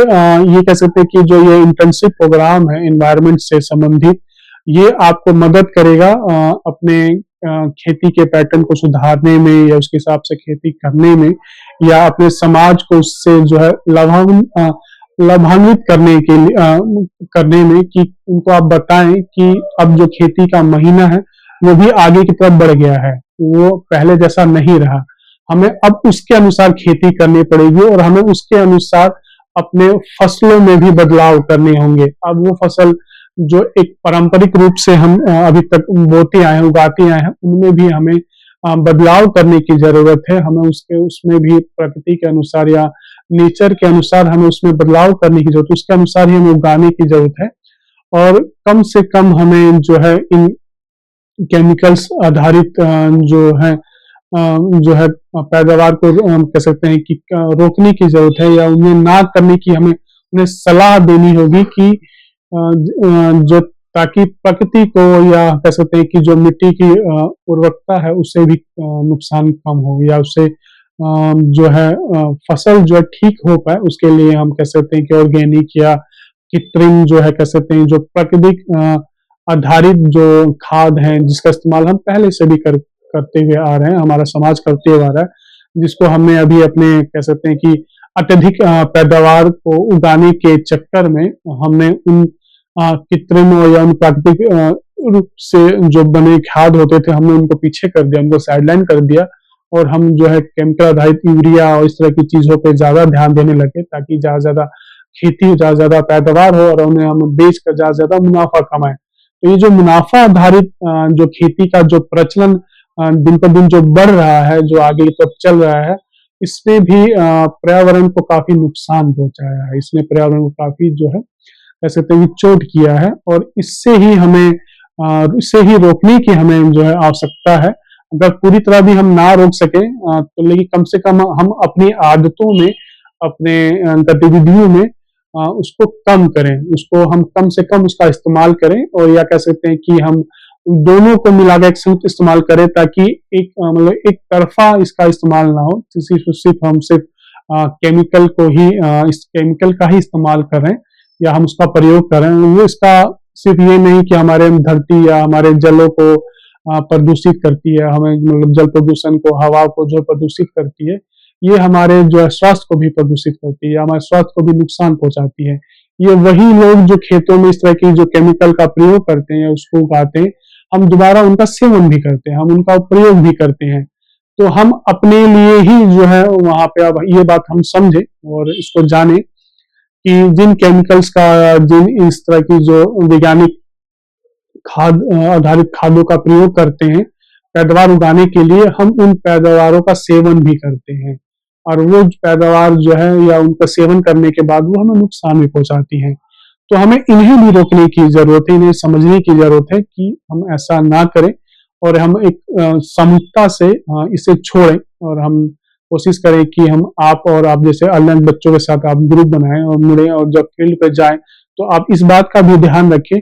ये कह सकते हैं कि जो ये इंटर्नशिप प्रोग्राम है एनवायरनमेंट से संबंधित, ये आपको मदद करेगा अपने खेती के पैटर्न को सुधारने में, या उसके हिसाब से खेती करने में, या अपने समाज को उससे जो है लाभान्वित करने में, कि उनको आप बताएं कि अब जो खेती का महीना है वो भी आगे की तरफ बढ़ गया है, वो पहले जैसा नहीं रहा। हमें अब उसके अनुसार खेती करनी पड़ेगी, और हमें उसके अनुसार अपने फसलों में भी बदलाव करने होंगे। अब वो फसल जो एक पारंपरिक रूप से हम अभी तक बोते आए हैं, उगाते आए हैं, उनमें भी हमें बदलाव करने की जरूरत है। हमें उसमें भी प्रकृति के अनुसार या नेचर के अनुसार हमें उसमें बदलाव करने की जरूरत है, उसके अनुसार ही हमें उगाने की जरूरत है। और कम से कम हमें जो है इन केमिकल्स आधारित जो है पैदावार को कह सकते हैं कि रोकने की जरूरत है, या उन्हें ना करने की हमें उन्हें सलाह देनी होगी कि जो ताकि प्रकृति को, या कह सकते हैं कि जो मिट्टी की उर्वरकता है उससे भी नुकसान कम हो, या उससे जो है फसल जो है ठीक हो पाए, उसके लिए हम कह सकते हैं कि ऑर्गेनिक या कृत्रिम जो है कह सकते हैं जो प्राकृतिक आधारित जो खाद है, जिसका इस्तेमाल हम पहले से भी करते हुए आ रहे हैं, हमारा समाज करते हुए आ रहा है, जिसको हमने अभी अपने कह सकते हैं कि अत्यधिक पैदावार को उगाने के चक्कर में हमने उन कृत्रिम या उन प्राकृतिक रूप से जो बने खाद होते थे, हमने उनको पीछे कर दिया, उनको साइडलाइन कर दिया, और हम जो है केमिकल आधारित यूरिया और इस तरह की चीजों पे ज्यादा ध्यान देने लगे, ताकि ज्यादा ज्यादा खेती, ज्यादा ज्यादा पैदावार हो और उन्हें हम बेच कर ज्यादा ज्यादा मुनाफा कमाएं। तो ये जो मुनाफा आधारित जो खेती का जो प्रचलन दिन पर दिन जो बढ़ रहा है, जो आगे की तरफ चल रहा है, इसने भी पर्यावरण को काफी नुकसान पहुंचाया है, इसने पर्यावरण को काफी जो है कह सकते हैं चोट किया है। और इससे ही रोकने की हमें जो है आवश्यकता है। अगर पूरी तरह भी हम ना रोक सके तो लेकिन कम से कम हम अपनी आदतों में, अपने गतिविधियों में उसको कम करें, उसको हम कम से कम उसका इस्तेमाल करें, और या कह सकते हैं कि हम दोनों को मिलाकर एक संयुक्त इस्तेमाल करें, ताकि एक मतलब एक तरफा इसका इस्तेमाल ना हो, सिर्फ केमिकल को ही इस केमिकल का ही इस्तेमाल करें, या हम उसका प्रयोग करें। वो इसका सिर्फ ये नहीं कि हमारे धरती या हमारे जलों को प्रदूषित करती है, हमें मतलब जल प्रदूषण को, हवा को जो प्रदूषित करती है, ये हमारे जो है स्वास्थ्य को भी प्रदूषित करती है, हमारे स्वास्थ्य को भी नुकसान पहुंचाती है। ये वही लोग जो खेतों में इस तरह की जो केमिकल का प्रयोग करते हैं, उसको उगाते हैं, हम दोबारा उनका सेवन भी करते हैं, हम उनका प्रयोग भी करते हैं। तो हम अपने लिए ही जो है वहां पे, अब ये बात हम समझे और इसको जाने कि जिन केमिकल्स का, जिन इस तरह की जो वैज्ञानिक खाद आधारित खादों का प्रयोग करते हैं पैदावार उगाने के लिए, हम उन पैदावारों का सेवन भी करते हैं, और वो पैदावार जो है या उनका सेवन करने के बाद वो हमें नुकसान भी पहुंचाती हैं। तो हमें इन्हें भी रोकने की जरूरत है, इन्हें समझने की जरूरत है कि हम ऐसा ना करें, और हम एक सामूहिकता से इसे छोड़ें, और हम कोशिश करें कि हम आप और आप जैसे अलग बच्चों के साथ आप ग्रुप बनाएं और मुड़े, और जब फील्ड पे जाएं तो आप इस बात का भी ध्यान रखें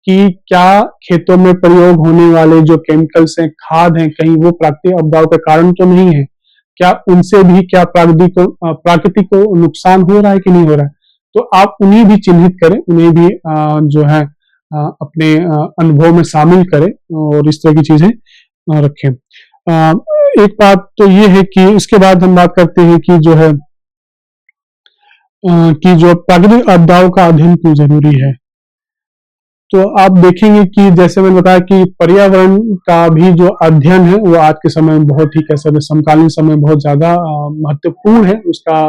कि क्या खेतों में प्रयोग होने वाले जो केमिकल्स हैं, खाद हैं, कहीं वो प्राकृतिक आपदाओं के कारण तो नहीं है, क्या उनसे भी क्या प्रकृति को नुकसान हो रहा है कि नहीं हो रहा है। तो आप उन्हें भी चिन्हित करें, उन्हें भी जो है अपने अनुभव में शामिल करें और इस तरह की चीजें रखें। एक बात तो ये है कि इसके बाद हम बात करते हैं कि जो है कि जो प्राकृतिक आपदाओं का अध्ययन क्यों जरूरी है। तो आप देखेंगे कि जैसे मैंने बताया कि पर्यावरण का भी जो अध्ययन है वो आज के समय में बहुत ही कह सकते समकालीन समय में बहुत ज्यादा महत्वपूर्ण है। उसका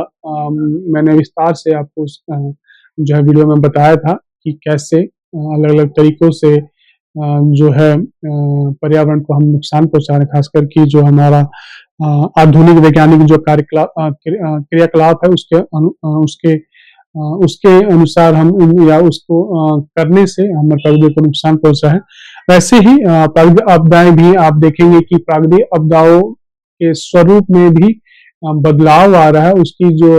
मैंने विस्तार से आपको जो है वीडियो में बताया था कि कैसे अलग अलग तरीकों से जो है पर्यावरण को हम नुकसान पहुंचा रहे हैं, खास करके जो हमारा आधुनिक वैज्ञानिक जो क्रियाकलाप है उसके उसके अनुसार हम या उसको करने से हमें प्रकृति को नुकसान पहुंचा है। वैसे ही प्राकृतिक आपदाएं भी आप देखेंगे कि प्राकृतिक आपदाओं के स्वरूप में भी बदलाव आ रहा है। उसकी जो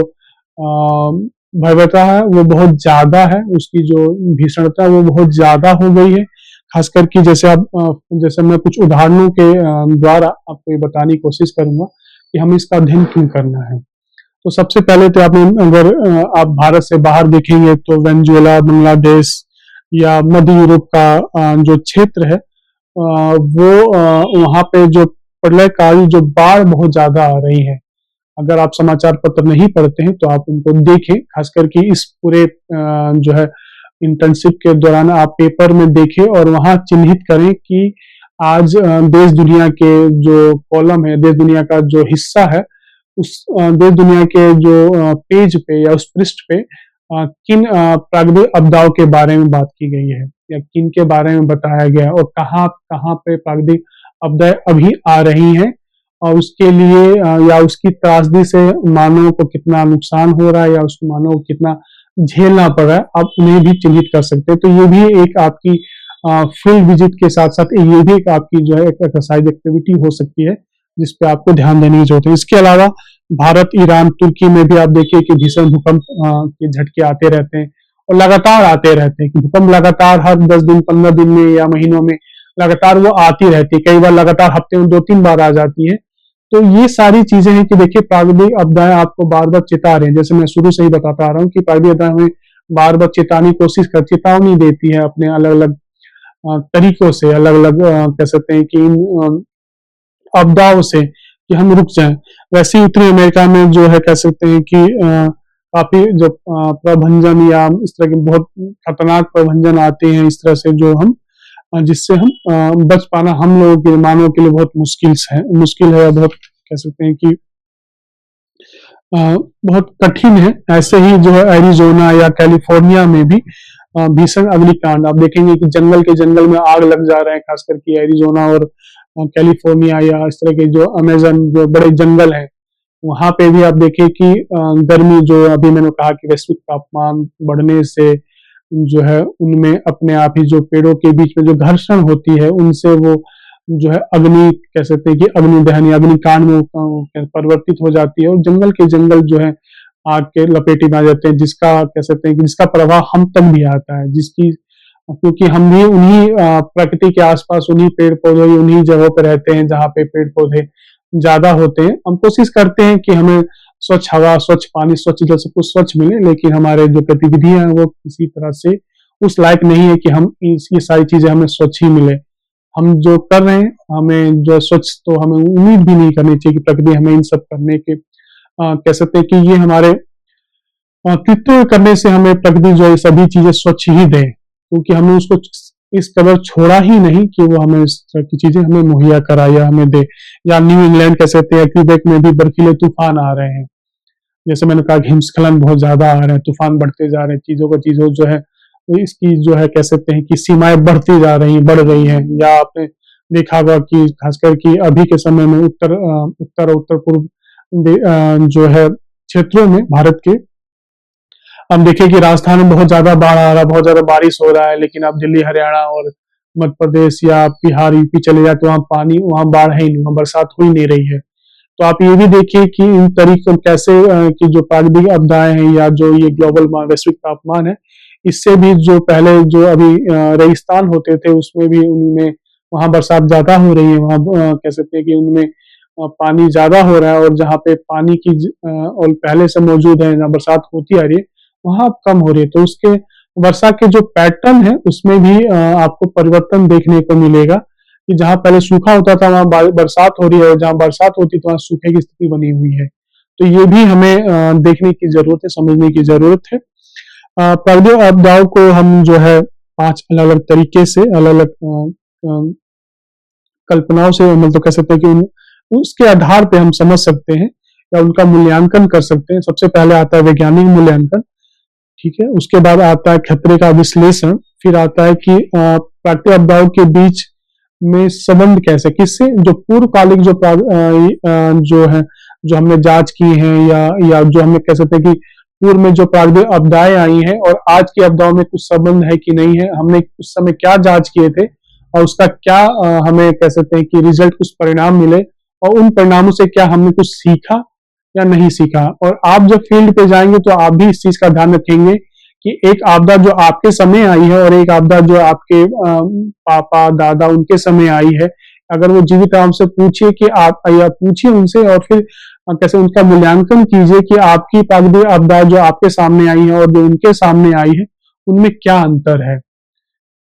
भयावहता है वो बहुत ज्यादा है, उसकी जो भीषणता है वो बहुत ज्यादा हो गई है। खास करके जैसे मैं कुछ उदाहरणों के द्वारा आपको ये बताने की कोशिश करूंगा कि हमें इसका अध्ययन क्यों करना है। तो सबसे पहले तो आपने अगर आप भारत से बाहर देखेंगे तो वेनेजुएला, बांग्लादेश या मध्य यूरोप का जो क्षेत्र है वो वहाँ पे जो प्रलयकारी जो बाढ़ बहुत ज्यादा आ रही है। अगर आप समाचार पत्र नहीं पढ़ते हैं तो आप उनको देखें, खास करके इस पूरे जो है इंटर्नशिप के दौरान आप पेपर में देखें और वहां चिन्हित करें कि आज देश दुनिया के जो कॉलम है, देश दुनिया का जो हिस्सा है, उस देश दुनिया के जो पेज पे या उस पृष्ठ पे किन प्राकृतिक आपदाओं के बारे में बात की गई है या किन के बारे में बताया गया है और कहाँ कहाँ पे प्राकृतिक आपदाएं अभी आ रही हैं और उसके लिए या उसकी त्रासदी से मानव को कितना नुकसान हो रहा है या उस मानव को कितना झेलना पड़ रहा है, आप उन्हें भी चिन्हित कर सकते हैं। तो ये भी एक आपकी फील्ड विजिट के साथ साथ ये भी एक आपकी जो है एक एक्सरसाइज एक्टिविटी हो सकती है जिसपे आपको ध्यान देने की जरूरत है। इसके अलावा भारत, ईरान, तुर्की में भी आप देखिए कि भीषण भूकंप के झटके आते रहते हैं और लगातार आते रहते हैं। भूकंप लगातार हर 10 दिन 15 दिन में या महीनों में लगातार वो आती रहती है, कई बार लगातार हफ्ते में 2-3 बार आ जाती है। तो ये सारी चीजें हैं कि देखिए प्राकृतिक आपदाएं आपको बार बार चेता रहे हैं। जैसे मैं शुरू से ही बताता आ रहा हूँ कि प्राकृतिक आपदाएं हमें बार बार चेतावनी देती है अपने अलग अलग तरीकों से, अलग अलग कह सकते हैं कि इन आपदाओं से कि हम रुक जाएं। वैसे ही उत्तरी अमेरिका में जो है कह सकते हैं कि काफी जो प्रभंजन या इस तरह के बहुत खतरनाक प्रभंजन आते हैं इस तरह से जो हम जिससे हम बच पाना हम लोगों के मानव के लिए बहुत मुश्किल है या बहुत कह सकते हैं कि बहुत कठिन है। ऐसे ही जो है एरिजोना या कैलिफोर्निया में भी भीषण अग्निकांड आप देखेंगे कि जंगल में आग लग जा रहे हैं, खास करके एरिजोना और कैलिफोर्निया या इस तरह के जो अमेजन जो बड़े जंगल हैं वहां पे भी आप देखिए कि गर्मी जो अभी मैंने कहा कि वैश्विक तापमान बढ़ने से जो है उनमें अपने आप ही जो पेड़ों के बीच में जो घर्षण होती है उनसे वो जो है अग्नि कह सकते हैं कि अग्नि दहन या अग्निकांड में परिवर्तित हो जाती है और जंगल के जंगल जो है आग के लपेटे में आ जाते हैं, जिसका कह सकते हैं कि जिसका प्रभाव हम तक भी आता है, जिसकी क्योंकि हम भी उन्हीं प्रकृति के आसपास उन्हीं पेड़ पौधे उन्हीं जगहों पर रहते हैं जहाँ पे पेड़ पौधे ज्यादा होते हैं। हम कोशिश करते हैं कि हमें स्वच्छ हवा, स्वच्छ पानी, स्वच्छ जल सब कुछ स्वच्छ मिले, लेकिन हमारे जो गतिविधियां हैं वो किसी तरह से उस लायक नहीं है कि हम ये सारी चीजें हमें स्वच्छ ही मिले। हम जो कर रहे हैं हमें जो स्वच्छ तो हमें उम्मीद भी नहीं करनी चाहिए कि प्रकृति हमें इन सब करने के कह सकते हैं कि ये हमारे कृत्य करने से हमें प्रकृति जो है सभी चीजें स्वच्छ ही दे, क्योंकि हमने उसको इस कदर छोड़ा ही नहीं कि वो हमें इस तरह की चीजें हमें मुहैया कराए या हमें दे। या न्यू इंग्लैंड कह सकते हैं क्यूबेक में भी बर्फीले तूफान आ रहे हैं। जैसे मैंने कहा हिमस्खलन बहुत ज्यादा आ रहे हैं, तूफान बढ़ते जा रहे हैं, चीजों जो है इसकी जो है कह सकते हैं कि सीमाएं बढ़ती जा रही बढ़ रही हैं। या आपने देखा होगा कि खासकर कि अभी के समय में उत्तर पूर्व जो है क्षेत्रों में भारत के हम देखें कि राजस्थान में बहुत ज्यादा बाढ़ आ रहा है, बहुत ज्यादा बारिश हो रहा है, लेकिन आप दिल्ली, हरियाणा और मध्य प्रदेश या बिहार, यूपी चले जाए तो वहाँ बाढ़ है ही नहीं, वहाँ बरसात हो ही नहीं रही है। तो आप ये भी देखिए कि इन तरीकों कैसे कि जो प्राकृतिक आपदाएं हैं या जो ये ग्लोबल वैश्विक तापमान है, इससे भी जो पहले जो अभी रेगिस्तान होते थे उसमें भी उनमें वहां बरसात ज्यादा हो रही है, वहां कह सकते हैं कि उनमें पानी ज्यादा हो रहा है और जहाँ पे पानी की और पहले से मौजूद है, जहाँ बरसात होती आ रही है वहां अब कम हो रही है। तो उसके वर्षा के जो पैटर्न है उसमें भी आपको परिवर्तन देखने को मिलेगा कि जहां पहले सूखा होता था वहां बरसात हो रही है, और जहां बरसात होती तो वहां सूखे की स्थिति बनी हुई है। तो ये भी हमें देखने की जरूरत है, समझने की जरूरत है। प्राकृतिक आपदाओं को हम जो है 5 अलग-अलग तरीके से, अलग-अलग कल्पनाओं से मतलब कह सकते हैं कि उसके आधार पे हम समझ सकते हैं या उनका मूल्यांकन कर सकते हैं। सबसे पहले आता है वैज्ञानिक मूल्यांकन, ठीक है? उसके बाद आता है खतरे का विश्लेषण, फिर आता है कि प्राकृतिक आपदाओं के बीच में संबंध कैसे, किससे, जो पूर्वकालिक जो है, जो हमने जांच की है, या जो हमें कह सकते हैं कि पूर्व में जो प्राकृतिक आपदाएं आई हैं और आज की आपदाओं में कुछ संबंध है कि नहीं है, हमने उस समय क्या जांच किए थे और उसका क्या हमें कह सकते हैं कि रिजल्ट, कुछ परिणाम मिले, और उन परिणामों से क्या हमने कुछ सीखा या नहीं सीखा। और आप जब फील्ड पे जाएंगे तो आप भी इस चीज का ध्यान रखेंगे कि एक आपदा जो आपके समय आई है और एक आपदा जो आपके पापा दादा उनके समय आई है, अगर वो जीवित है, हमसे पूछिए कि आप, या पूछिए उनसे, और फिर कैसे उनका मूल्यांकन कीजिए कि आपकी प्राकृतिक आपदा जो आपके सामने आई है और जो उनके सामने आई है, उनमें क्या अंतर है,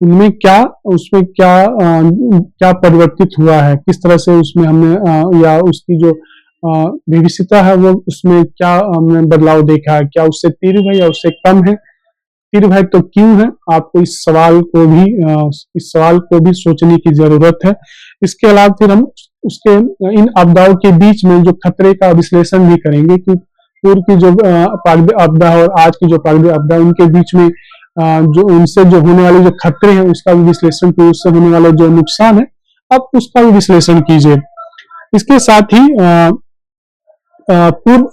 उनमें क्या, उसमें क्या क्या परिवर्तित हुआ है, किस तरह से उसमें हमने या उसकी जो विविधता है वो, उसमें क्या हमने बदलाव देखा है, क्या उससे तीव्र है या उससे कम है, तीव्र है तो क्यों है। आपको इस सवाल को भी सोचने की जरूरत है। इसके अलावा फिर हम उसके इन आपदाओं के बीच में जो खतरे का विश्लेषण भी करेंगे कि पूर्व की जो प्राकृतिक आपदा और आज की जो प्राकृतिक आपदा, उनके बीच में जो उनसे जो होने वाले जो खतरे हैं उसका भी विश्लेषण कीजिए, उससे होने वाले जो नुकसान है अब उसका भी विश्लेषण कीजिए। इसके साथ ही पूर्व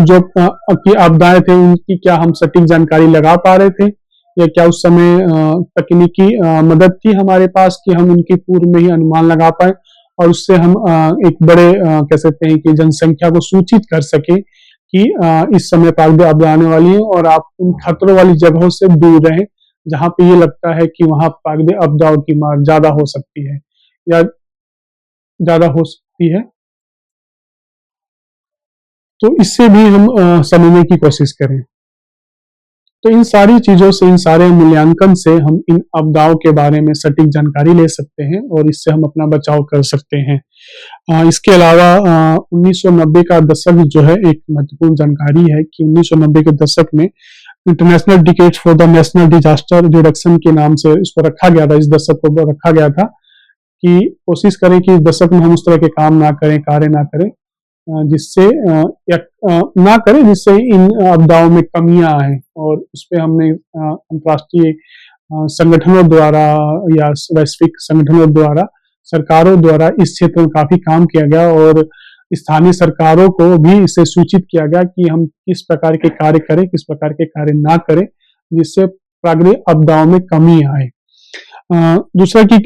जो की आपदाएं थे उनकी क्या हम सटीक जानकारी लगा पा रहे थे, या क्या उस समय तकनीकी मदद थी हमारे पास कि हम उनकी पूर्व में ही अनुमान लगा पाए, और उससे हम एक बड़े कह सकते हैं कि जनसंख्या को सूचित कर सके कि इस समय प्राकृतिक आपदा आने वाली है और आप उन खतरों वाली जगहों से दूर रहें जहां पे ये लगता है कि वहां प्राकृतिक आपदाओं की मार ज्यादा हो सकती है या ज्यादा हो सकती है। तो इससे भी हम समझने की कोशिश करें। तो इन सारी चीजों से, इन सारे मूल्यांकन से हम इन आपदाओं के बारे में सटीक जानकारी ले सकते हैं और इससे हम अपना बचाव कर सकते हैं। इसके अलावा 1990 का दशक जो है एक महत्वपूर्ण जानकारी है कि 1990 के दशक में international decade for the national disaster reduction के नाम से इसको रखा गया था, इस दशक को रखा गया था कि कोशिश करें कि इस दशक में हम उस तरह के काम ना करें, कार्य ना करें जिससे या ना करें जिससे इन आपदाओं में कमियां आए। और उस पर हमने अंतर्राष्ट्रीय संगठनों द्वारा या वैश्विक संगठनों द्वारा, सरकारों द्वारा इस क्षेत्र में काफी काम किया गया, और स्थानीय सरकारों को भी इससे सूचित किया गया कि हम किस प्रकार के कार्य करें, किस प्रकार के कार्य ना करें जिससे प्राकृतिक आपदाओं में कमी आए। दूसरा कि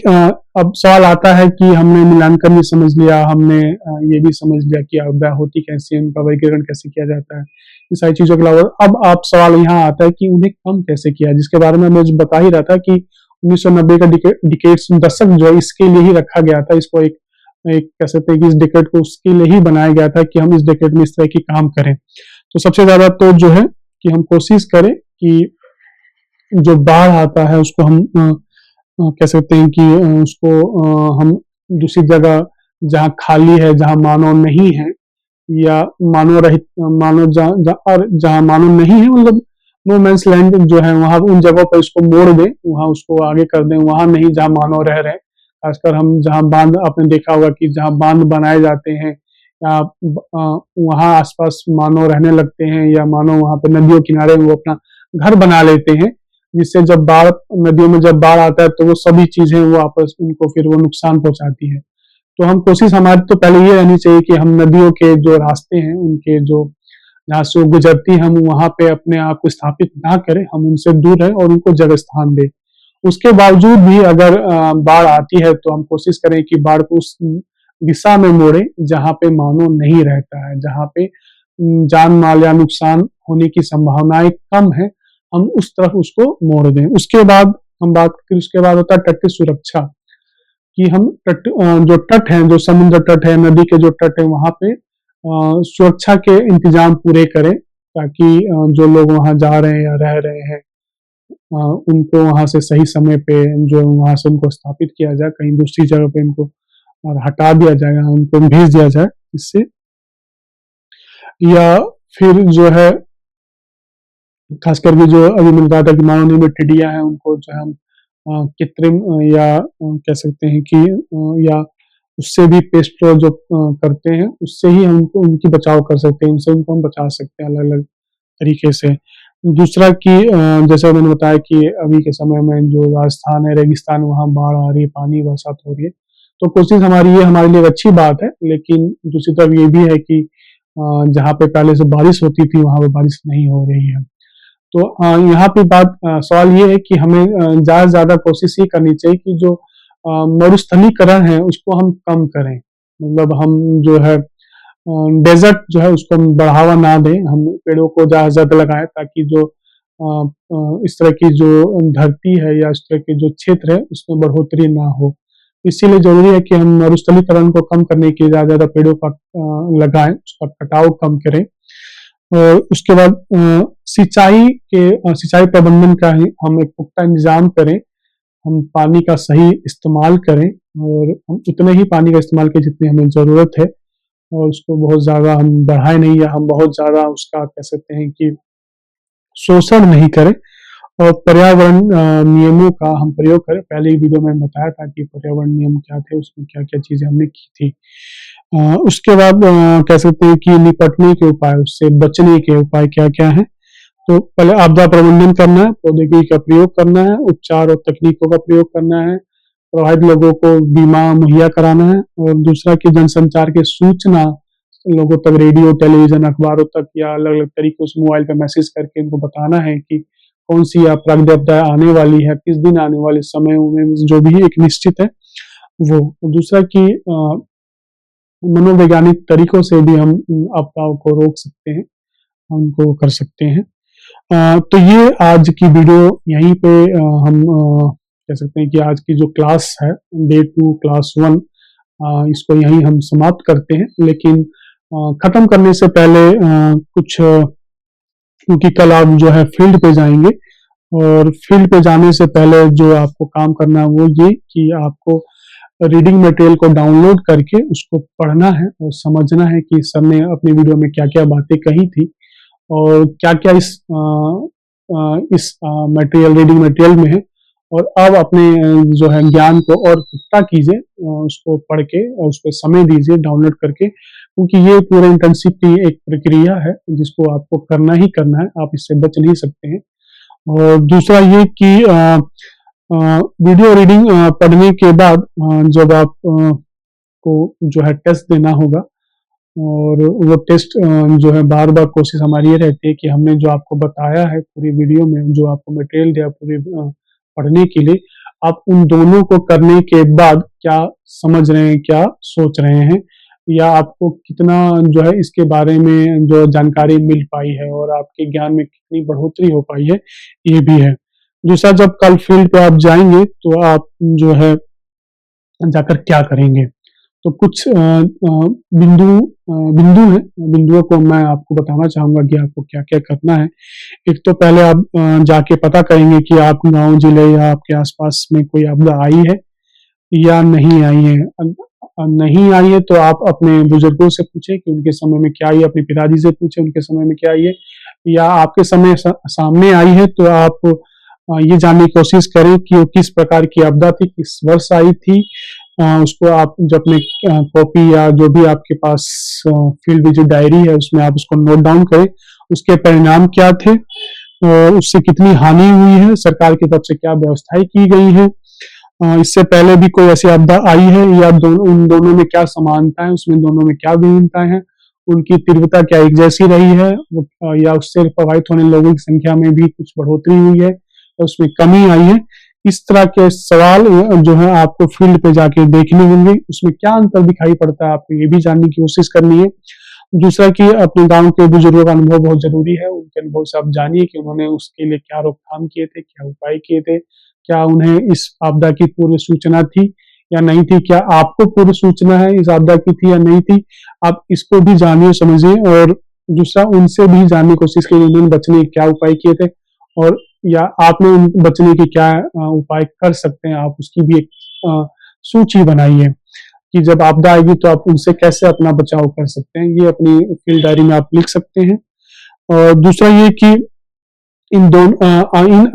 अब सवाल आता है कि हमने मूल्यांकन भी समझ लिया, हमने ये भी समझ लिया कि आपदा होती कैसे है, उनका वर्गीकरण कैसे किया जाता है, इन सारी चीजों के अलावा अब आप सवाल यहाँ आता है कि उन्हें कम कैसे किया, जिसके बारे में मैं बता ही रहा था कि 1990 का डिकेड्स दशक जो है इसके लिए ही रखा गया था। इसको एक कह सकते हैं कि इस डिकेड को उसके लिए ही बनाया गया था कि हम इस डिकेड में इस तरह की काम करें। तो सबसे ज्यादा तो जो है कि हम कोशिश करें कि जो बाढ़ आता है उसको हम कह सकते हैं कि उसको हम दूसरी जगह जहाँ खाली है, जहाँ मानव नहीं है, या मानव रहित, मानव जहाँ मानव नहीं है, मतलब नो मैंस लैंड जो है, वहां उन जगहों पर इसको मोड़ दें, वहां उसको आगे कर दें, वहां नहीं जहाँ मानव रह रहे हैं। खासकर हम जहाँ बांध, आपने देखा होगा कि जहाँ बांध बनाए जाते हैं या वहां आसपास मानव रहने लगते हैं, या मानव वहां पे नदियों किनारे वो अपना घर बना लेते हैं, जिससे जब बाढ़, नदियों में जब बाढ़ आता है तो वो सभी चीजें वो आपस उनको फिर वो नुकसान पहुंचाती है। तो हम कोशिश हमारी तो पहले ये रहनी चाहिए कि हम नदियों के जो रास्ते हैं, उनके जो जहाँ से वो गुजरती, हम वहां पे अपने आप को स्थापित ना करें, हम उनसे दूर रहें और उनको जगह स्थान दें। उसके बावजूद भी अगर बाढ़ आती है तो हम कोशिश करें कि बाढ़ को उस दिशा में मोड़े जहाँ पे मानव नहीं रहता है, जहाँ पे जान माल या नुकसान होने की संभावनाएं कम है, हम उस तरफ उसको मोड़ दें। उसके बाद हम बात करें, उसके बाद होता है तट की सुरक्षा, कि हम जो तट हैं, जो समुद्र तट है, नदी के जो तट है, वहां पे सुरक्षा के इंतजाम पूरे करें, ताकि जो लोग वहाँ जा रहे हैं या रह रहे हैं उनको वहाँ से सही समय पे जो वहाँ से उनको स्थापित किया जाए, कहीं दूसरी जगह पे इनको और हटा दिया जाएगा, उनको भेज दिया जाए इससे, या फिर जो है खास करके जो अभी मैंने कहा था कि मानव टिड्डियां हैं उनको जो है हम कृत्रिम या कह सकते हैं कि या उससे भी पेस्ट जो करते हैं उससे ही हम उनकी बचाव कर सकते हैं, उनसे उनको हम बचा सकते हैं अलग अलग तरीके से। दूसरा कि जैसे मैंने बताया कि अभी के समय में जो राजस्थान है रेगिस्तान, वहाँ बाढ़ आ रही है, पानी बरसात हो रही है, तो कोशिश हमारी ये हमारे लिए एक अच्छी बात है, लेकिन दूसरी तरफ ये भी है कि जहाँ पे पहले से बारिश होती थी वहाँ पे बारिश नहीं हो रही है। तो यहाँ पे सवाल ये है कि हमें ज़्यादा से ज़्यादा कोशिश ये करनी चाहिए कि जो मरुस्थलीकरण है उसको हम कम करें। मतलब हम जो है डेजर्ट जो है उसको हम बढ़ावा ना दें, हम पेड़ों को ज़्यादा से ज़्यादा लगाएं ताकि जो इस तरह की जो धरती है या इस तरह के जो क्षेत्र है उसमें बढ़ोतरी ना हो। इसीलिए ज़रूरी है कि हम मरुस्थलीकरण को कम करने के लिए ज़्यादा से ज़्यादा पेड़ों का लगाएं, उसका कटाव कम करें। और उसके बाद सिंचाई प्रबंधन का ही हम एक पुख्ता इंतजाम करें, हम पानी का सही इस्तेमाल करें और हम उतने ही पानी का इस्तेमाल करें जितनी हमें ज़रूरत है, और उसको बहुत ज़्यादा हम बढ़ाएं नहीं या हम बहुत ज़्यादा उसका कह सकते हैं कि शोषण नहीं करें। और पर्यावरण नियमों का हम प्रयोग करें। पहले ही वीडियो में बताया था कि पर्यावरण नियम क्या थे, उसमें क्या क्या चीज़ें हमने की थी। उसके बाद कह सकते हैं कि निपटने के उपाय, उससे बचने के उपाय क्या क्या हैं। तो पहले आपदा प्रबंधन करना है, प्रौद्योगिकी का प्रयोग करना है, उपचार और तकनीकों का प्रयोग करना है, प्रभावित लोगों को बीमा मुहैया कराना है, और दूसरा कि जनसंचार की सूचना लोगों तक रेडियो, टेलीविजन, अखबारों तक या अलग अलग तरीकों से मोबाइल पे मैसेज करके इनको बताना है कि कौन सी या प्राकृतिक आपदा आने वाली है, किस दिन आने वाले, समय में जो भी एक निश्चित है वो। दूसरा कि मनोवैज्ञानिक तरीकों से भी हम आपदाओं को रोक सकते हैं, उनको कर सकते हैं। तो ये आज की वीडियो यहीं पे हम कह सकते हैं कि आज की जो क्लास है डे 2 क्लास 1 इसको यहीं हम समाप्त करते हैं। लेकिन खत्म करने से पहले कुछ क्योंकि कल आप जो है फील्ड पे जाएंगे, और फील्ड पे जाने से पहले जो आपको काम करना है वो ये कि आपको रीडिंग मटेरियल को डाउनलोड करके उसको पढ़ना है और समझना है कि सर ने अपनी वीडियो में क्या क्या बातें कही थी और क्या क्या इस मटेरियल रीडिंग मटेरियल में है। और अब अपने जो है ज्ञान को और पुख्ता कीजिए, उसको पढ़ के और उस पर समय दीजिए डाउनलोड करके, क्योंकि ये पूरे इंटर्नशिप की एक प्रक्रिया है जिसको आपको करना ही करना है, आप इससे बच नहीं सकते हैं। और दूसरा ये कि वीडियो रीडिंग पढ़ने के बाद जब आप को जो है टेस्ट देना होगा, और वो टेस्ट जो है बार बार कोशिश हमारी ये रहती है कि हमने जो आपको बताया है पूरी वीडियो में, जो आपको मटेरियल दिया पूरी पढ़ने के लिए, आप उन दोनों को करने के बाद क्या समझ रहे हैं, क्या सोच रहे हैं, या आपको कितना जो है इसके बारे में जो जानकारी मिल पाई है और आपके ज्ञान में कितनी बढ़ोतरी हो पाई है, ये भी है। दूसरा, जब कल फील्ड पे आप जाएंगे तो आप जो है जाकर क्या करेंगे, तो कुछ बिंदु हैं, बिंदुओं को मैं आपको बताना चाहूंगा कि आपको क्या क्या करना है। एक तो पहले आप जाके पता करेंगे कि आप गांव जिले या आपके आसपास में कोई आपदा आई है या नहीं आई है। नहीं आई है तो आप अपने बुजुर्गों से पूछें कि उनके समय में क्या आई है, अपने पिताजी से पूछें उनके समय में क्या आई है, या आपके समय सामने आई है तो आप ये जानने की कोशिश करें कि वो किस प्रकार की आपदा थी, किस वर्ष आई थी। उसको आप जो अपने कॉपी या जो भी आपके पास फील्ड विजिट डायरी है उसमें आप उसको नोट डाउन करें, उसके परिणाम क्या थे, उससे कितनी हानि हुई है, सरकार की तरफ से क्या व्यवस्थाएं की गई है, इससे पहले भी कोई ऐसी आपदा आई है या उन दोनों में क्या समानता है, उसमें दोनों में क्या विभिन्नताएं हैं, उनकी तीव्रता क्या एक जैसी रही है, या उससे प्रभावित होने लोगों की संख्या में भी कुछ बढ़ोतरी हुई है, उसमें कमी आई है। इस तरह के सवाल जो है आपको फील्ड पे जाके देखने होंगे, उसमें क्या अंतर दिखाई पड़ता है आपको ये भी जानने की कोशिश करनी है। दूसरा कि अपने गांव के बुजुर्गों का अनुभव बहुत जरूरी है, उनके अनुभव से आप जानिए कि उन्होंने उसके लिए क्या रोकथाम किए थे, क्या उपाय किए थे, क्या उन्हें इस आपदा की पूर्व सूचना थी या नहीं थी, क्या आपको पूर्व सूचना है इस आपदा की थी या नहीं थी। आप इसको भी जानिए समझिए, और दूसरा उनसे भी जानने की कोशिश की उन्होंने बचने के क्या उपाय किए थे, और या आपने बचने के क्या उपाय कर सकते हैं, आप उसकी भी एक सूची बनाइए कि जब आपदा आएगी तो आप उनसे कैसे अपना बचाव कर सकते हैं। ये अपनी फील्ड डायरी में आप लिख सकते हैं। और दूसरा ये कि इन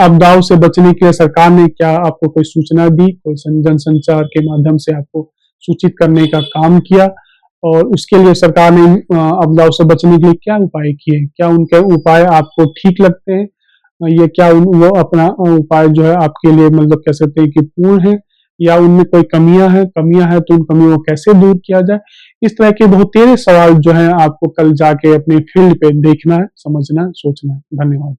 आपदाओं से बचने के लिए सरकार ने क्या आपको कोई सूचना दी, कोई जन संचार के माध्यम से आपको सूचित करने का काम किया, और उसके लिए सरकार ने आपदाओं से बचने के लिए क्या उपाय किए, क्या उनके उपाय आपको ठीक लगते हैं, ये क्या वो अपना उपाय जो है आपके लिए मतलब कह सकते हैं कि पूर्ण है, या उनमें कोई कमियां हैं तो उन कमियों को कैसे दूर किया जाए। इस तरह के बहुत तेरे सवाल जो है आपको कल जाके अपने फील्ड पे देखना है, समझना है, सोचना है। धन्यवाद।